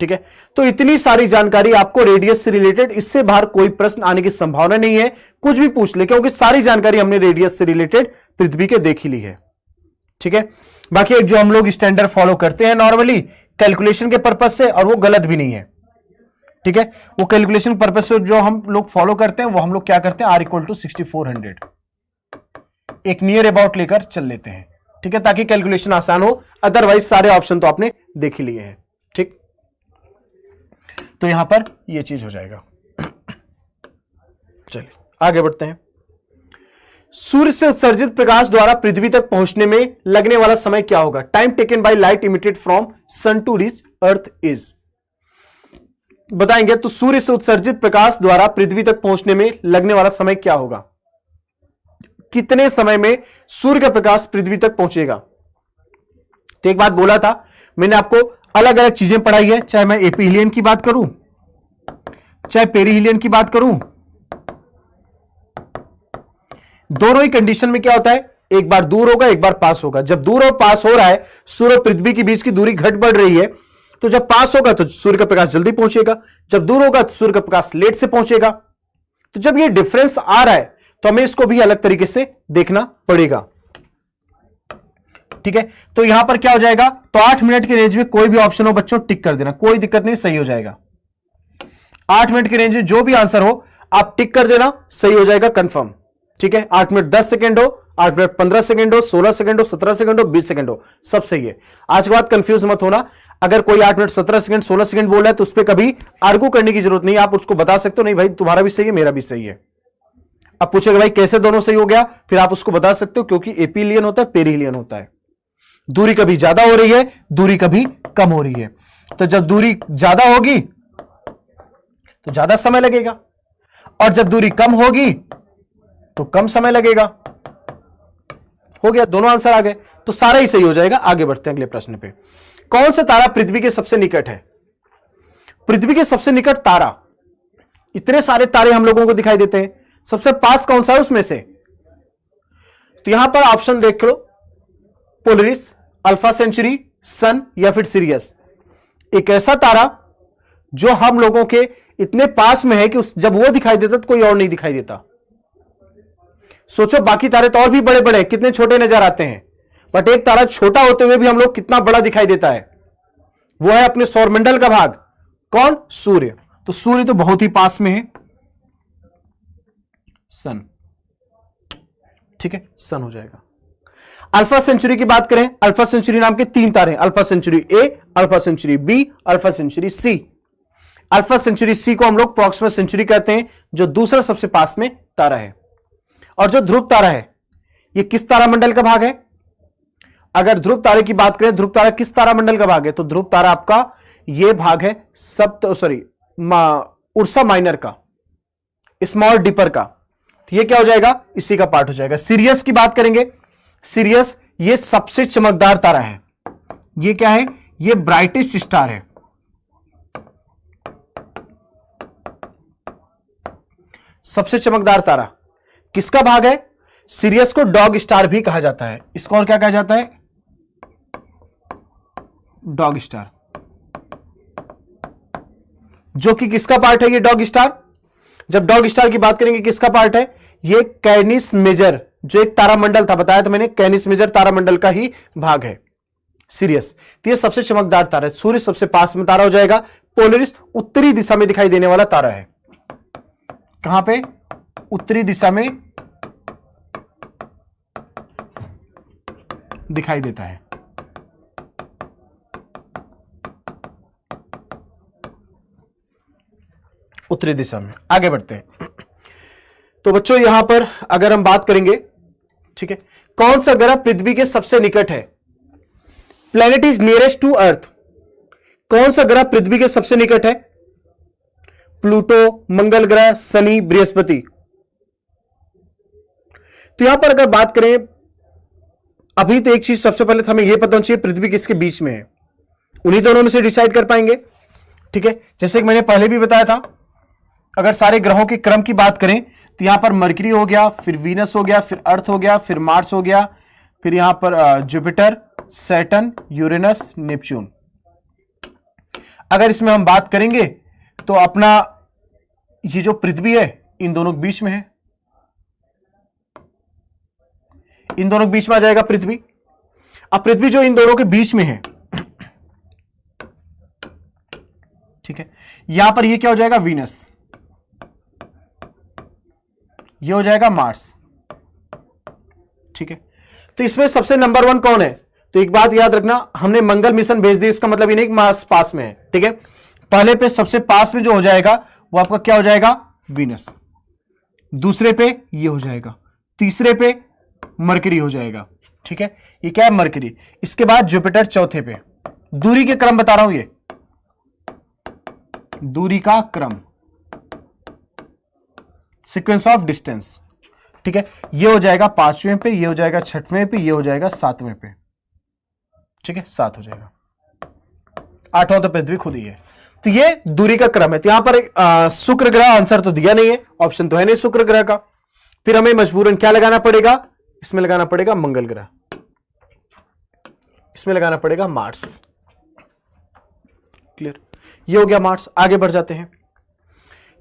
ठीक है, तो इतनी सारी जानकारी आपको रेडियस से रिलेटेड, इससे बाहर कोई प्रश्न आने की संभावना नहीं है, कुछ भी पूछ ले, क्योंकि सारी जानकारी हमने रेडियस से रिलेटेड पृथ्वी के देख ही ली है। ठीक है, बाकी एक जो हम लोग स्टैंडर्ड फॉलो करते हैं नॉर्मली कैलकुलेशन के पर्पज से, और वो गलत भी नहीं है। ठीक है, वो कैलकुलेशन पर्पज से जो हम लोग फॉलो करते हैं वो हम लोग क्या करते हैं, R = 6400 एक नियर अबाउट लेकर चल लेते हैं। ठीक है, ताकि कैलकुलेशन आसान हो, अदरवाइज सारे ऑप्शन तो आपने देख ही लिए हैं। ठीक, तो यहां पर ये चीज हो जाएगा। चलिए आगे बढ़ते हैं। सूर्य से उत्सर्जित प्रकाश द्वारा पृथ्वी तक पहुंचने में लगने वाला समय क्या होगा? Time taken by light emitted from sun to reach earth is. बताएंगे तो सूर्य से उत्सर्जित प्रकाश द्वारा पृथ्वी तक पहुंचने में लगने वाला समय क्या होगा? कितने समय में सूर्य का प्रकाश पृथ्वी तक पहुंचेगा? तो एक बात बोला था मैंने आपको, अलग अलग चीजें पढ़ाई है, चाहे मैं एपीहिलियन की बात करूं, चाहे पेरीहिलियन की बात करूं, दोनों ही कंडीशन में क्या होता है, एक बार दूर होगा एक बार पास होगा। जब दूर और पास हो रहा है, सूर्य और पृथ्वी के बीच की दूरी घट बढ़ रही है, तो जब पास होगा तो सूर्य का प्रकाश जल्दी पहुंचेगा, जब दूर होगा तो सूर्य का प्रकाश लेट से पहुंचेगा। तो जब ये डिफरेंस आ रहा है तो हमें इसको भी अलग तरीके से देखना पड़ेगा। ठीक है, तो यहां पर क्या हो जाएगा, तो 8 मिनट के रेंज में कोई भी ऑप्शन हो बच्चों टिक कर देना, कोई दिक्कत नहीं, सही हो जाएगा। 8 मिनट के रेंज में जो भी आंसर हो आप टिक कर देना, सही हो जाएगा कंफर्म। ठीक है, 8 मिनट 10 सेकेंड हो, 8 मिनट 15 सेकेंड हो, 16 सेकेंड हो, 17 सेकेंड हो, 20 सेकेंड हो, सब सही है। आज के बाद कंफ्यूज मत होना, अगर कोई 8 मिनट 17 सेकेंड 16 सेकेंड बोल रहा है तो उस पर कभी आर्गू करने की जरूरत नहीं, आप उसको बता सकते हो, नहीं भाई तुम्हारा भी सही है मेरा भी सही है। अब पूछेगा भाई कैसे दोनों सही हो गया, फिर आप उसको बता सकते हो क्योंकि एपीहिलियन होता है पेरीहिलियन होता है। दूरी कभी ज्यादा हो रही है, दूरी कभी कम हो रही है, तो जब दूरी ज्यादा होगी तो ज्यादा समय लगेगा, और जब दूरी कम होगी तो कम समय लगेगा। हो गया, दोनों आंसर आ गए, तो सारा ही सही हो जाएगा। आगे बढ़ते हैं अगले प्रश्न पे। कौन सा तारा पृथ्वी के सबसे निकट है? पृथ्वी के सबसे निकट तारा, इतने सारे तारे हम लोगों को दिखाई देते हैं, सबसे पास कौन सा है उसमें से? तो यहां पर ऑप्शन देख लो, पोलरिस, अल्फा सेंचुरी, सन या फिर सिरियस। एक ऐसा तारा जो हम लोगों के इतने पास में है कि जब वो दिखाई देता तो कोई और नहीं दिखाई देता। सोचो बाकी तारे तो और भी बड़े बड़े कितने छोटे नजर आते हैं, बट एक तारा छोटा होते हुए भी हम लोग कितना बड़ा दिखाई देता है, वो है अपने सौरमंडल का भाग। कौन? सूर्य। तो सूर्य तो बहुत ही पास में है, सन। ठीक है, सन हो जाएगा। अल्फा सेंचुरी की बात करें, अल्फा सेंचुरी नाम के 3 तारे, Alpha Centauri A, Alpha Centauri B, Alpha Centauri C. Alpha Centauri C को हम लोग प्रॉक्सिमा सेंचुरी कहते हैं, जो दूसरा सबसे पास में तारा है। और जो ध्रुव तारा है, ये किस तारामंडल का भाग है? अगर ध्रुव तारे की बात करें, ध्रुव तारा किस तारामंडल का भाग है? तो ध्रुव तारा आपका ये भाग है उर्सा माइनर का, स्मॉल डिपर का। तो ये क्या हो जाएगा? इसी का पार्ट हो जाएगा। सिरियस की बात करेंगे, सिरियस ये सबसे चमकदार तारा है। ये क्या है? ये ब्राइटेस्ट स्टार है। सबसे चमकदार तारा किसका भाग है? सिरियस को डॉग स्टार भी कहा जाता है। इसको और क्या कहा जाता है? Dog star. जो कि किसका पार्ट है ये डॉग स्टार? जब डॉग स्टार की बात करेंगे किसका पार्ट है? ये कैनिस मेजर, जो एक तारामंडल था, बताया तो मैंने, कैनिस मेजर तारामंडल का ही भाग है सिरियस। तो ये सबसे चमकदार तारा है। सूर्य सबसे पास में तारा हो जाएगा। पोलरिस उत्तरी दिशा में दिखाई देने वाला तारा है। कहां पे? उत्तरी दिशा में दिखाई देता है। उत्तरी दिशा में। आगे बढ़ते हैं। तो बच्चों यहां पर अगर हम बात करेंगे, ठीक है, कौन सा ग्रह पृथ्वी के सबसे निकट है? Planet is nearest to earth. कौन सा ग्रह पृथ्वी के सबसे निकट है? प्लूटो, मंगल ग्रह, शनि, बृहस्पति। तो यहां पर अगर बात करें, अभी तो एक चीज सबसे पहले हमें यह पता होना चाहिए पृथ्वी किसके बीच में है, उन्हीं दोनों में से डिसाइड कर पाएंगे। ठीक है, जैसे कि मैंने पहले भी बताया था, अगर सारे ग्रहों के क्रम की बात करें तो यहां पर मरकरी हो गया, फिर वीनस हो गया, फिर अर्थ हो गया, फिर मार्स हो गया, फिर यहां पर जुपिटर, सैटर्न, यूरेनस, नेपच्यून। अगर इसमें हम बात करेंगे तो अपना ये जो पृथ्वी है इन दोनों के बीच में है, इन दोनों के बीच में आ जाएगा पृथ्वी। अब पृथ्वी जो इन दोनों के बीच में है, ठीक है, यहां पर ये क्या हो जाएगा, वीनस, ये हो जाएगा मार्स, ठीक है। तो इसमें सबसे नंबर 1 कौन है? तो एक बात याद रखना, हमने मंगल मिशन भेज दी, इसका मतलब ये नहीं कि मार्स पास में है, ठीक है। पहले पे सबसे पास में जो हो जाएगा वो आपका क्या हो जाएगा, वीनस, दूसरे पे ये हो जाएगा, तीसरे पे मरकरी हो जाएगा, ठीक है, ये क्या है, मरकरी। इसके बाद जुपिटर चौथे पे। दूरी के क्रम बता रहा हूं, ये दूरी का क्रम, सीक्वेंस ऑफ डिस्टेंस, ठीक है। ये हो जाएगा 5वें पे, ये हो जाएगा 6वें पे, ये हो जाएगा 7वें पे, ठीक है, 7 हो जाएगा। 8वां तो पृथ्वी खुद ही है। तो ये दूरी का क्रम है। तो यहां पर शुक्र ग्रह आंसर तो दिया नहीं है, ऑप्शन तो है नहीं शुक्र ग्रह का। फिर हमें मजबूरन क्या लगाना पड़ेगा, इसमें लगाना पड़ेगा मंगल ग्रह, इसमें लगाना पड़ेगा मार्स। क्लियर, ये हो गया मार्स। आगे बढ़ जाते हैं।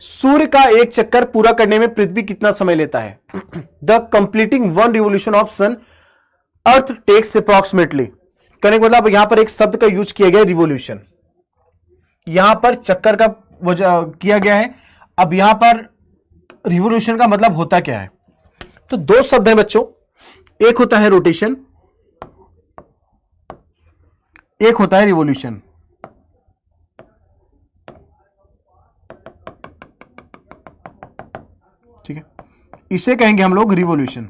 सूर्य का एक चक्कर पूरा करने में पृथ्वी कितना समय लेता है? The completing 1 revolution of sun earth takes approximately. कहने का मतलब यहां पर एक शब्द का यूज किया गया, रिवोल्यूशन। यहां पर चक्कर का किया गया है। अब यहां पर रिवोल्यूशन का मतलब होता क्या है? तो 2 शब्द हैं बच्चों, एक होता है रोटेशन, एक होता है रिवोल्यूशन। ठीक है, इसे कहेंगे हम लोग रिवोल्यूशन।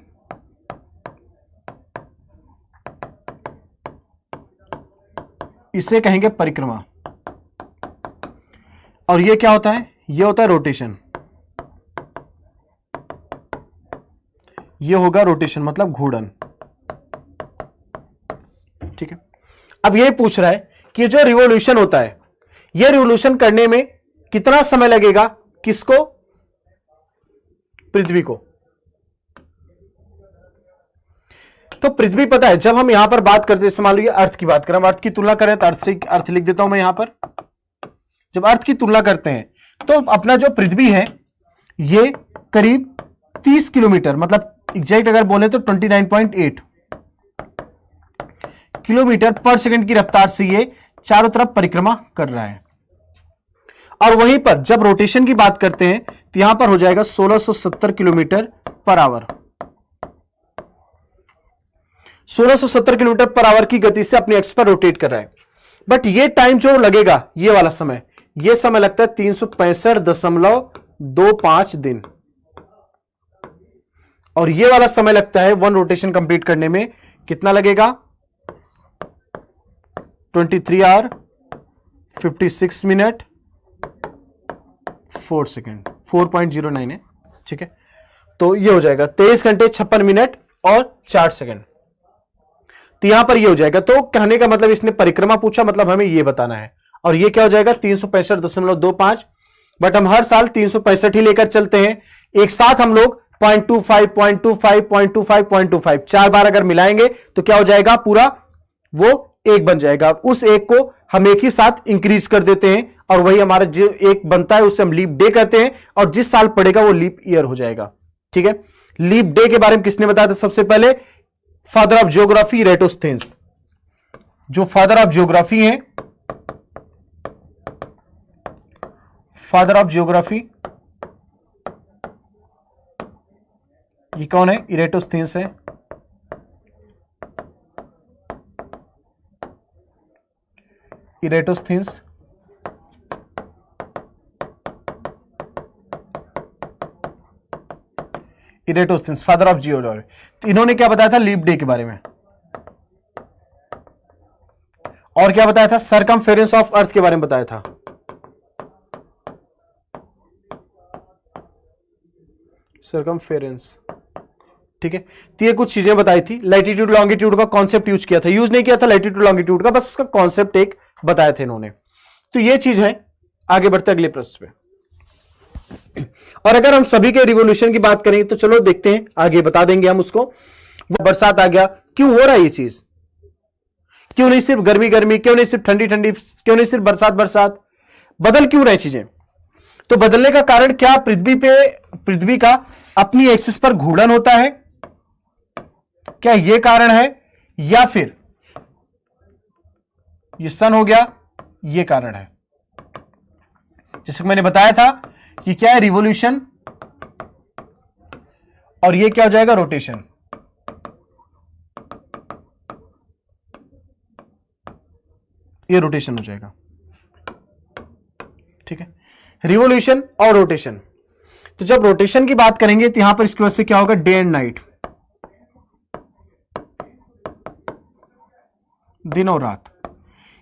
इसे कहेंगे परिक्रमा। और ये क्या होता है? ये होता है रोटेशन। ये होगा रोटेशन मतलब घूर्णन। ठीक है, अब ये पूछ रहा है कि जो रिवोल्यूशन होता है, ये रिवोल्यूशन करने में कितना समय लगेगा? किसको? पृथ्वी को। तो पृथ्वी पता है, जब हम यहां पर बात करते हैं, मान लीजिए अर्थ की बात करें, हम अर्थ की तुलना करें तो अर्थ से अर्थ लिख देता हूं मैं यहां पर। जब अर्थ की तुलना करते हैं तो अपना जो पृथ्वी है ये करीब 30 किलोमीटर, मतलब एग्जैक्ट अगर बोले तो 29.8 किलोमीटर पर सेकंड की रफ्तार से ये चारों तरफ परिक्रमा कर रहा है। और वहीं पर जब रोटेशन की बात करते हैं तो यहां पर हो जाएगा 1670 kilometre per hour. 1670 kilometre per hour की गति से अपने एक्स पर रोटेट कर रहा है। बट ये टाइम जो लगेगा, ये वाला समय, ये समय लगता है 365.25 दिन। और ये वाला समय लगता है 1 रोटेशन कंप्लीट करने में कितना लगेगा? 23 आवर 56 मिनट 4 सेकेंड, 4.09 है। ठीक है, तो ये हो जाएगा 23 घंटे 56 मिनट और 4 सेकेंड। तो यहां पर ये हो जाएगा। तो कहने का मतलब इसने परिक्रमा पूछा, मतलब हमें ये बताना है। और ये क्या हो जाएगा? 365.25। बट हम हर साल 365 ही लेकर चलते हैं। एक साथ हम लोग 0.25 0.25 0.25 0.25 4 बार अगर मिलाएंगे तो क्या हो जाएगा? पूरा वो 1 बन जाएगा। उस 1 को हम एक ही साथ इंक्रीज कर देते हैं और वही हमारा जो 1 बनता है उसे हम लीप डे कहते हैं। और जिस साल पड़ेगा वो लीप ईयर हो जाएगा। ठीक है, लीप डे के बारे में किसने बताया था? सबसे पहले फादर ऑफ ज्योग्राफी इरेटोस्थेनेस। जो फादर ऑफ ज्योग्राफी है, फादर ऑफ ज्योग्राफी, ये कौन है? इरेटोस्थेनेस है। Eratosthenes Eratosthenes father of geology. तो इन्होंने क्या बताया था? लीप डे के बारे में। और क्या बताया था? सरकमफेरेंस ऑफ अर्थ के बारे में बताया था। सरकमफेरेंस, ठीक है। तो ये कुछ चीजें बताई थी। लैटिट्यूड लॉन्गिट्यूड का कॉन्सेप्ट यूज किया था, यूज नहीं किया था लैटिट्यूड लॉन्गिट्यूड का, बस उसका कॉन्सेप्ट एक बताए थे इन्होंने। तो ये चीज है। आगे बढ़ते अगले प्रश्न पे। और अगर हम सभी के रिवोल्यूशन की बात करें तो चलो देखते हैं, आगे बता देंगे हम उसको। वो बरसात आ गया, क्यों हो रहा है ये चीज? क्यों नहीं सिर्फ गर्मी गर्मी, क्यों नहीं सिर्फ ठंडी ठंडी, क्यों नहीं सिर्फ बरसात बरसात? बदल क्यों रहे चीजें? तो बदलने का कारण क्या? पृथ्वी का अपनी एक्सिस पर घूर्णन होता है, क्या यह कारण है? या फिर ये सन हो गया, यह कारण है। जैसे मैंने बताया था कि क्या है, रिवोल्यूशन, और ये क्या हो जाएगा, रोटेशन। ये रोटेशन हो जाएगा, ठीक है, रिवोल्यूशन और रोटेशन। तो जब रोटेशन की बात करेंगे तो यहां पर इसकी वजह से क्या होगा, डे एंड नाइट, दिन और रात।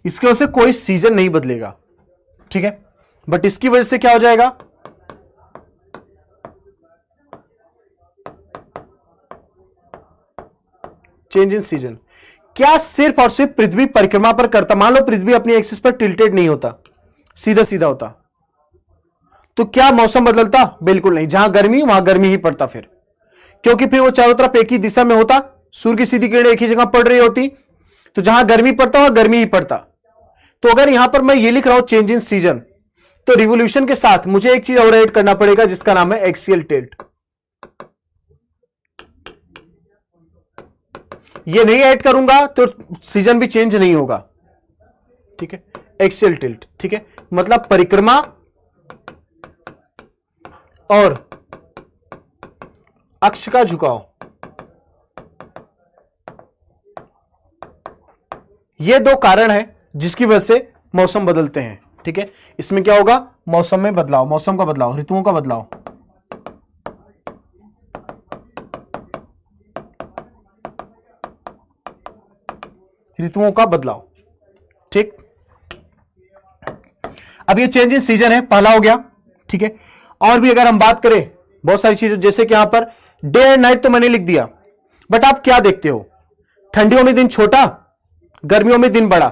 इसकी वजह से कोई सीजन नहीं बदलेगा, ठीक है, बट इसकी वजह से क्या हो जाएगा, चेंज इन सीजन। क्या सिर्फ और सिर्फ पृथ्वी परिक्रमा पर करता? मान लो पृथ्वी अपनी एक्सिस पर टिल्टेड नहीं होता, सीधा सीधा होता, तो क्या मौसम बदलता? बिल्कुल नहीं। जहां गर्मी वहां गर्मी ही पड़ता फिर, क्योंकि फिर वो चारों तरफ एक ही दिशा में होता, सूर्य की सीधी किरणें एक ही जगह पड़ रही होती, तो जहां गर्मी पड़ता वहां गर्मी ही पड़ता। तो अगर यहां पर मैं ये लिख रहा हूं चेंज इन सीजन, तो रिवोल्यूशन के साथ मुझे एक चीज और ऐड करना पड़ेगा जिसका नाम है एक्सियल टिल्ट। ये नहीं ऐड करूंगा तो सीजन भी चेंज नहीं होगा, ठीक है, एक्सियल टिल्ट, ठीक है, मतलब परिक्रमा और अक्ष का झुकाव, ये दो कारण है जिसकी वजह से मौसम बदलते हैं, ठीक है। इसमें क्या होगा, मौसम में बदलाव, मौसम का बदलाव, ऋतुओं का बदलाव, ऋतुओं का बदलाव, ठीक। अब ये चेंज इन सीजन है, पहला हो गया, ठीक है। और भी अगर हम बात करें बहुत सारी चीजें, जैसे कि यहां पर डे एंड नाइट तो मैंने लिख दिया, बट आप क्या देखते हो, ठंडियों में दिन छोटा, गर्मियों में दिन बड़ा,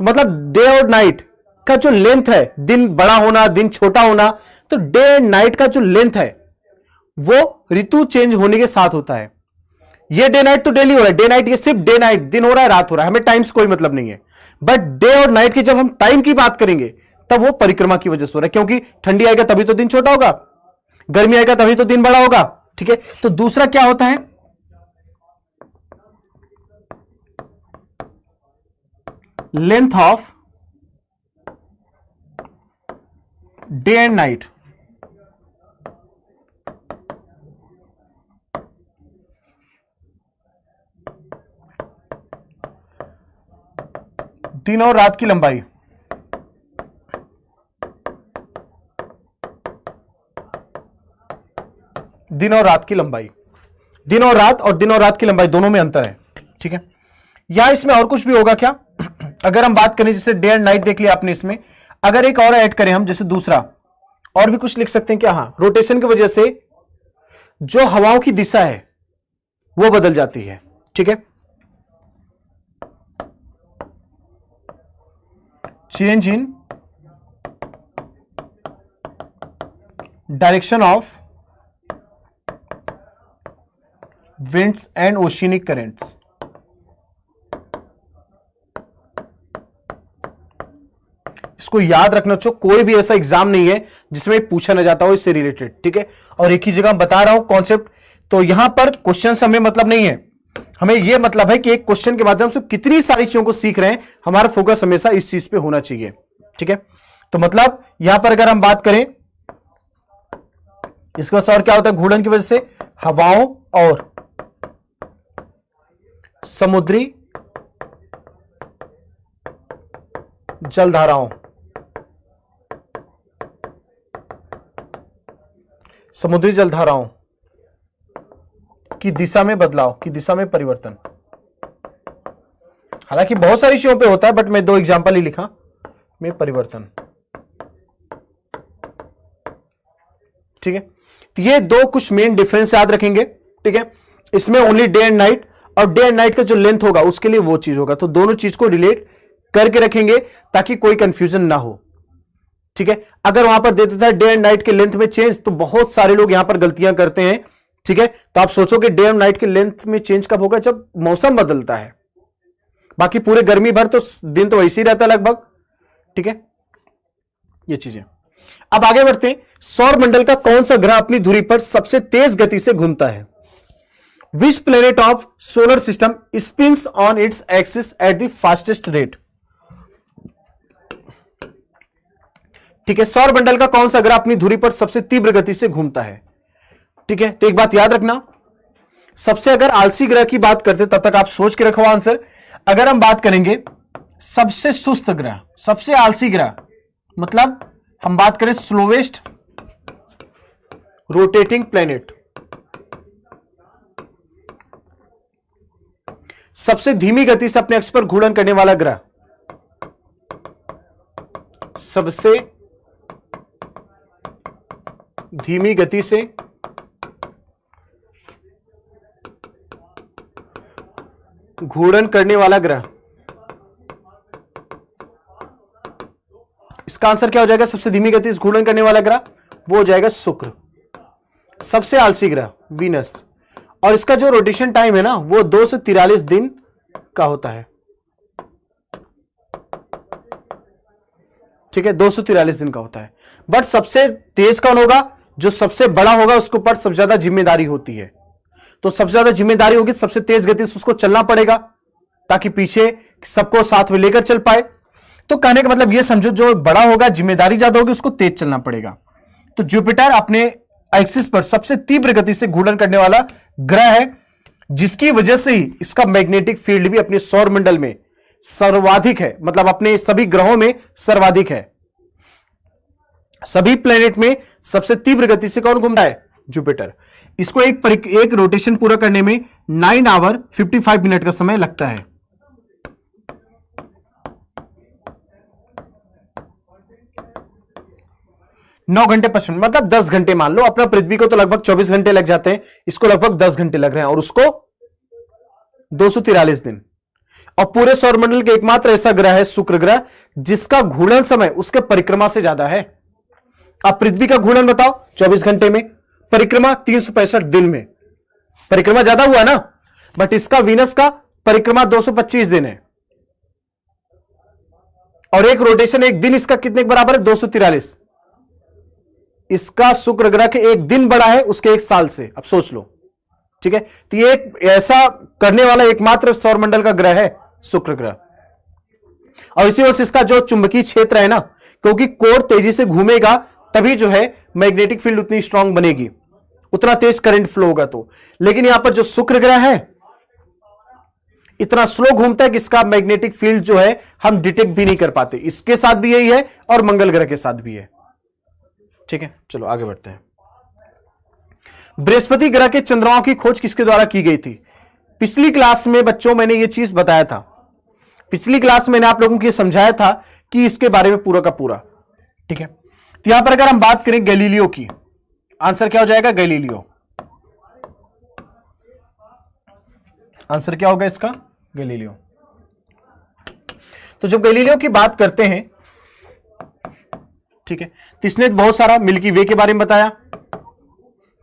मतलब डे और नाइट का जो लेंथ है, दिन बड़ा होना, दिन छोटा होना, तो डे एंड नाइट का जो लेंथ है वो ऋतु चेंज होने के साथ होता है। ये डे नाइट तो डेली हो रहा है, डे नाइट, ये सिर्फ डे नाइट, दिन हो रहा है, रात हो रहा है, हमें टाइम से कोई मतलब नहीं है। बट डे और नाइट की जब हम टाइम की बात करेंगे तब वो परिक्रमा की वजह से हो रहा है, क्योंकि ठंडी आएगा तभी तो दिन छोटा होगा, गर्मी आएगा तभी तो दिन बड़ा होगा, ठीक है। तो दूसरा क्या होता है, length of day and night, दिन और रात की लंबाई, दिन और रात की लंबाई, दिन और रात, और दिन और रात की लंबाई दोनों में अंतर है, ठीक है। या इसमें और कुछ भी होगा क्या, अगर हम बात करें जैसे डे एंड नाइट देख लिया आपने, इसमें अगर एक और ऐड करें हम, जैसे दूसरा और भी कुछ लिख सकते हैं क्या, हाँ, रोटेशन की वजह से जो हवाओं की दिशा है वो बदल जाती है, ठीक है। Change in direction of winds and oceanic currents, इसको याद रखना चाहिए, कोई भी ऐसा एग्जाम नहीं है जिसमें पूछा ना जाता हो इससे रिलेटेड, ठीक है। और एक ही जगह बता रहा हूं कॉन्सेप्ट, तो यहां पर क्वेश्चन से हमें मतलब नहीं है, हमें यह मतलब है कि एक क्वेश्चन के माध्यम से कितनी सारी चीजों को सीख रहे हैं, हमारा फोकस हमेशा इस चीज पे होना चाहिए, ठीक है। तो मतलब यहां पर अगर हम बात करें, इसका असर क्या होता है, घूर्णन की वजह से हवाओं और समुद्री जलधाराओं, समुद्री जलधाराओं की दिशा में बदलाव, की दिशा में परिवर्तन। हालांकि बहुत सारी चीजों पे होता है, बट मैं दो एग्जांपल ही लिखा, में परिवर्तन, ठीक है। तो ये दो कुछ मेन डिफरेंस याद रखेंगे, ठीक है। इसमें ओनली डे एंड नाइट, और डे एंड नाइट का जो लेंथ होगा उसके लिए वो चीज होगा, तो दोनों चीज को रिलेट करके रखेंगे ताकि कोई कंफ्यूजन ना हो, ठीक है। अगर वहां पर दे देता है डे एंड नाइट के लेंथ में चेंज, तो बहुत सारे लोग यहां पर गलतियां करते हैं, ठीक है। तो आप सोचोगे डे एंड नाइट के लेंथ में चेंज कब होगा, जब मौसम बदलता है, बाकी पूरे गर्मी भर तो दिन तो वैसे ही रहता है लगभग, ठीक है। ये चीजें। अब आगे बढ़ते हैं, सौर मंडल का कौन सा ग्रह अपनी धुरी पर सबसे तेज गति से घूमता है? Which planet of solar system spins on its axis at the fastest rate? ठीक है, सौर मंडल का कौन सा ग्रह अपनी धुरी पर सबसे तीव्र गति से घूमता है? ठीक है, तो एक बात याद रखना, सबसे अगर आलसी ग्रह की बात करते तब तक आप सोच के रखो आंसर। अगर हम बात करेंगे सबसे सुस्त ग्रह, सबसे आलसी ग्रह, मतलब हम बात करें स्लोवेस्ट रोटेटिंग प्लेनेट, सबसे धीमी गति से अपने अक्ष पर घूर्णन करने वाला ग्रह, सबसे धीमी गति से घूर्णन करने वाला ग्रह, इसका आंसर क्या हो जाएगा? सबसे धीमी गति से घूर्णन करने वाला ग्रह वो हो जाएगा शुक्र। सबसे आलसी ग्रह वीनस, और इसका जो रोटेशन टाइम है ना वो 243 दिन का होता है। ठीक है, 243 दिन का होता है। बट सबसे तेज कौन होगा? जो सबसे बड़ा होगा उसके ऊपर सबसे ज्यादा जिम्मेदारी होती है, तो सबसे ज्यादा जिम्मेदारी होगी, सबसे तेज गति से उसको चलना पड़ेगा ताकि पीछे सबको साथ में लेकर चल पाए। तो कहने का मतलब ये समझो, जो बड़ा होगा जिम्मेदारी ज्यादा होगी उसको तेज चलना पड़ेगा। तो जुपिटर अपने एक्सिस पर सबसे तीव्र गति से घूर्णन करने वाला ग्रह है, जिसकी वजह से ही इसका मैग्नेटिक फील्ड भी अपने सौर मंडल में सर्वाधिक है, मतलब अपने सभी ग्रहों में सर्वाधिक है। सभी प्लेनेट में सबसे तीव्र गति से कौन घूमता है? जुपिटर। इसको एक रोटेशन पूरा करने में 9 आवर 55 मिनट का समय लगता है। नौ घंटे 55, मतलब 10 घंटे मान लो। अपना पृथ्वी को तो लगभग 24 घंटे लग जाते हैं, इसको लगभग 10 घंटे लग रहे हैं, और उसको 243 दिन। और पूरे सौरमंडल के एकमात्र ऐसा ग्रह है शुक्र ग्रह, जिसका घूर्णन समय उसके परिक्रमा से ज्यादा है। अब पृथ्वी का घूर्णन बताओ 24 घंटे में, परिक्रमा 365 दिन में, परिक्रमा ज्यादा हुआ ना। बट इसका वीनस का परिक्रमा 225 दिन है, और एक रोटेशन एक दिन इसका कितने के बराबर है? 243। इसका शुक्र ग्रह के एक दिन बड़ा है उसके एक साल से। अब सोच लो, ठीक है। तो ये एक ऐसा करने वाला एकमात्र सौरमंडल का ग्रह है शुक्र ग्रह। और इसी वजह से इसका जो चुंबकीय क्षेत्र है ना, क्योंकि कोर तेजी से घूमेगा तभी जो है मैग्नेटिक फील्ड उतनी स्ट्रांग बनेगी, उतना तेज करंट फ्लो होगा। तो लेकिन यहां पर जो शुक्र ग्रह है इतना स्लो घूमता है कि इसका मैग्नेटिक फील्ड जो है हम डिटेक्ट भी नहीं कर पाते। इसके साथ भी यही है और मंगल ग्रह के साथ भी है। ठीक है, चलो आगे बढ़ते हैं। बृहस्पति ग्रह के चंद्रमाओं की खोज किसके द्वारा की गई थी? पिछली क्लास में बच्चों मैंने यह चीज बताया था, पिछली क्लास में मैंने आप लोगों को यह समझाया था कि इसके बारे में पूरा का पूरा। ठीक है, तो यहां पर अगर हम बात करें गैलीलियो की, आंसर क्या हो जाएगा? गैलीलियो। आंसर क्या होगा इसका? गैलीलियो। तो जब गैलीलियो की बात करते हैं, ठीक है, तो इसने बहुत सारा मिल्की वे के बारे में बताया।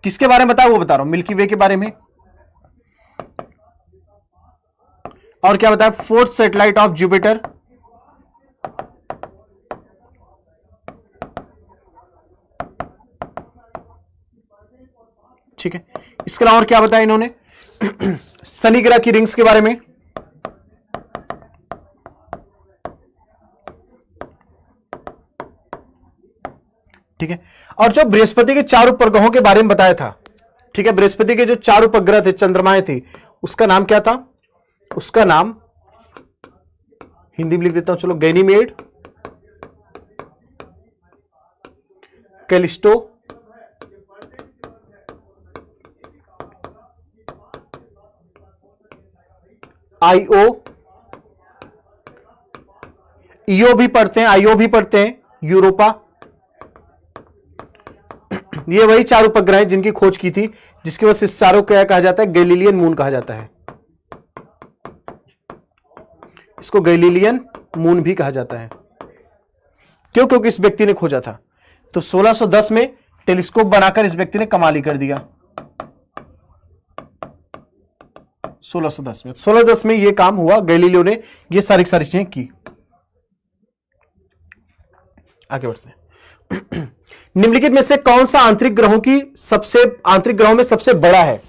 किसके बारे में बताया वो बता रहा हूं, मिल्की वे के बारे में। और क्या बताया? फोर्थ सैटेलाइट ऑफ जुपिटर, ठीक है। इसके अलावा और क्या बताया इन्होंने? शनि ग्रह की रिंग्स के बारे में, ठीक है। और जो बृहस्पति के 4 उपग्रहों के बारे में बताया था, ठीक है, बृहस्पति के जो 4 उपग्रह थे, चंद्रमाएं थी, उसका नाम क्या था? उसका नाम हिंदी में लिख देता हूं, चलो, गैनीमेड, कैलिस्टो, आईओ, ईओ भी पढ़ते हैं, आईओ भी पढ़ते हैं, यूरोपा। ये वही 4 उपग्रह हैं जिनकी खोज की थी, जिसकी वजह से इस चारों को क्या कहा जाता है? गैलीलियन मून कहा जाता है। इसको गैलीलियन मून भी कहा जाता है। क्यों? क्योंकि इस व्यक्ति ने खोजा था। तो 1610 में टेलीस्कोप बनाकर इस व्यक्ति ने कमाल ही कर दिया। 1610 में ये काम हुआ, गैलीलियो ने ये सारी चीजें की। आगे बढ़ते हैं। निम्नलिखित में से कौन सा आंतरिक ग्रहों में सबसे बड़ा है?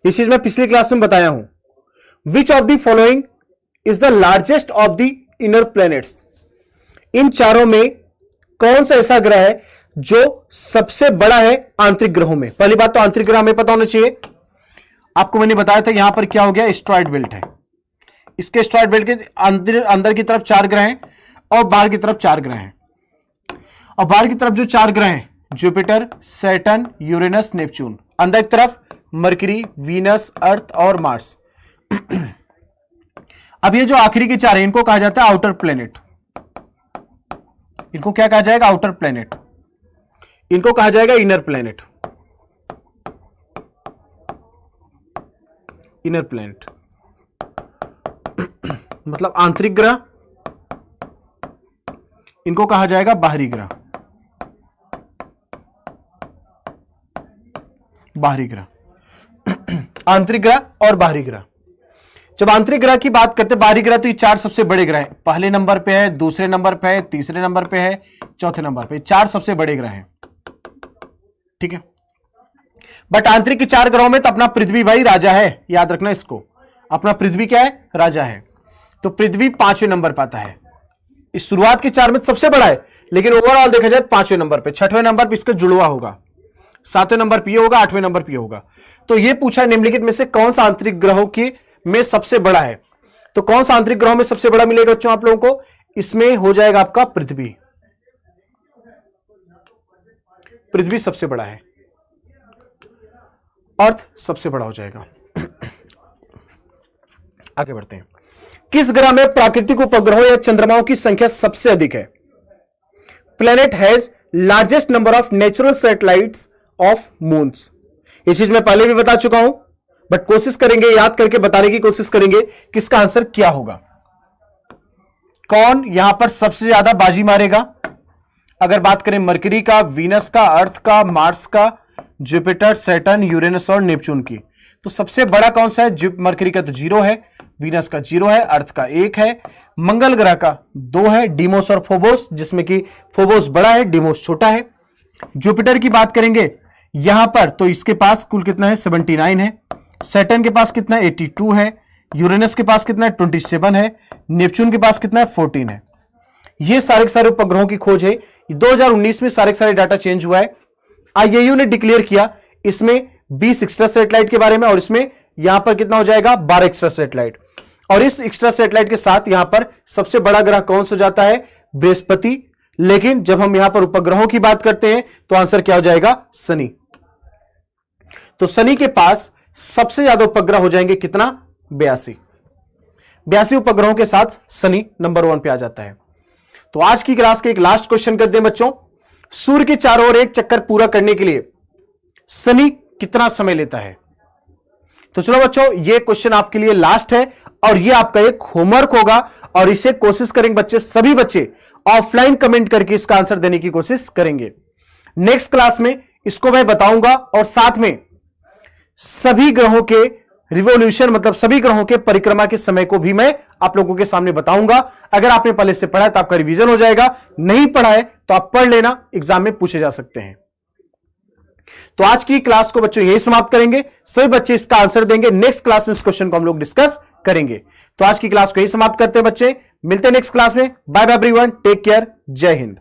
इस चीज मैं पिछली क्लास में बताया हूं। Which of the following is the largest of the inner planets? इन चारों में कौन सा ऐसा ग्रह है जो सबसे बड़ा है आंतरिक ग्रहों में? पहली बात तो आंतरिक ग्रह हमें पता होना चाहिए। आपको मैंने बताया था यहां पर क्या हो गया, एस्टेरॉयड बेल्ट है। इसके एस्टेरॉयड बेल्ट के अंदर की तरफ 4 ग्रह हैं और बाहर की तरफ 4 ग्रह हैं। और बाहर की तरफ जो 4 ग्रह हैं, जुपिटर, सैटर्न, यूरेनस, नेपच्यून। अंदर की तरफ मरकरी, वीनस, अर्थ और मार्स। अब ये जो आखिरी के 4 हैं इनको कहा जाता है आउटर प्लेनेट। इनको क्या कहा जाएगा? Outer planet. इनको कहा जाएगा इनर प्लेनेट। इनर प्लेनेट मतलब आंतरिक ग्रह। इनको कहा जाएगा बाहरी ग्रह। बाहरी ग्रह आंतरिक ग्रह और बाहरी ग्रह। जब आंतरिक ग्रह की बात करते हैं, बाहरी ग्रह तो ये 4 सबसे बड़े ग्रह हैं। पहले नंबर पे है, दूसरे नंबर पे है, तीसरे नंबर पे है, चौथे नंबर पे। 4 सबसे बड़े ग्रह हैं, ठीक है। बट आंतरिक के 4 ग्रहों में तो अपना पृथ्वी भाई राजा है, याद रखना इसको। अपना पृथ्वी क्या है? राजा है। तो पृथ्वी 5वें नंबर पर आता है। इस शुरुआत के 4 में सबसे बड़ा है, लेकिन ओवरऑल देखा जाए 5वें नंबर पे। 6वें नंबर पे इसका जुड़वा होगा, 7वें नंबर पे होगा, 8वें नंबर पे होगा। तो ये पूछा निम्नलिखित में से कौन सा आंतरिक ग्रहों की में सबसे बड़ा है? तो कौन सा आंतरिक ग्रहों में सबसे बड़ा मिलेगा बच्चों आप लोगों को? इसमें हो जाएगा आपका पृथ्वी। पृथ्वी सबसे बड़ा है, अर्थ सबसे बड़ा हो जाएगा। आगे बढ़ते हैं। किस ग्रह में प्राकृतिक उपग्रहों या चंद्रमाओं की संख्या सबसे अधिक है? Planet has largest number of natural satellites of moons. ये चीज मैं पहले भी बता चुका हूं, बट कोशिश करेंगे याद करके बताने की कोशिश करेंगे कि इसका आंसर क्या होगा। कौन यहां पर सबसे ज्यादा बाजी मारेगा? अगर बात करें मरकरी का, वीनस का, अर्थ का, मार्स का, जुपिटर, सैटर्न, यूरेनस और नेपच्यून की, तो सबसे बड़ा कौन सा है? मरकरी का तो 0 है, वीनस का 0 है, अर्थ का 1 है, मंगल ग्रह का 2 है, डीमोस और फोबोस, जिसमें कि फोबोस बड़ा है, डीमोस छोटा है। जुपिटर की बात करेंगे यहां पर तो इसके पास कुल कितना है? 79 है। सैटर्न के पास कितना है? 82 है। यूरेनस के पास कितना है? 27 है। नेपच्यून के पास कितना है? 14 है। ये सारे के सारे उपग्रहों की खोज है। 2019 में सारे के सारे डाटा चेंज हुआ है। आईएयू ने डिक्लेयर किया इसमें 20 एक्स्ट्रा सैटेलाइट के बारे में, और इसमें यहां पर कितना हो जाएगा? 12 एक्स्ट्रा सैटेलाइट। और इस एक्स्ट्रा सैटेलाइट के साथ यहां पर सबसे बड़ा ग्रह कौन सा जाता है? बृहस्पति। लेकिन जब हम यहां पर उपग्रहों की बात करते हैं तो आंसर क्या हो जाएगा? शनि। तो शनि के पास सबसे ज्यादा उपग्रह हो जाएंगे कितना? 82 उपग्रहों के साथ शनि नंबर 1 पे आ जाता है। तो आज की क्लास के एक लास्ट क्वेश्चन करते हैं बच्चों। सूर्य के चारों ओर एक चक्कर पूरा करने के लिए शनि कितना समय लेता है? तो चलो बच्चों, ये क्वेश्चन आपके लिए लास्ट है और ये आपका एक होमवर्क होगा, और इसे कोशिश करेंगे बच्चे, सभी बच्चे ऑफलाइन कमेंट करके इसका आंसर देने की कोशिश करेंगे। नेक्स्ट क्लास में इसको मैं बताऊंगा, और साथ में सभी ग्रहों के रिवोल्यूशन मतलब सभी ग्रहों के परिक्रमा के समय को भी मैं आप लोगों के सामने बताऊंगा। अगर आपने पहले से पढ़ा है तो आपका रिवीजन हो जाएगा, नहीं पढ़ा है तो आप पढ़ लेना, एग्जाम में पूछे जा सकते हैं। तो आज की क्लास को बच्चों यही समाप्त करेंगे। सभी बच्चे इसका आंसर देंगे। नेक्स्ट क्लास में इस क्वेश्चन को हम लोग डिस्कस करेंगे। तो आज की क्लास को यही समाप्त करते हैं बच्चे। मिलते हैं नेक्स्ट क्लास में। Bye bye everyone, take care, जय हिंद।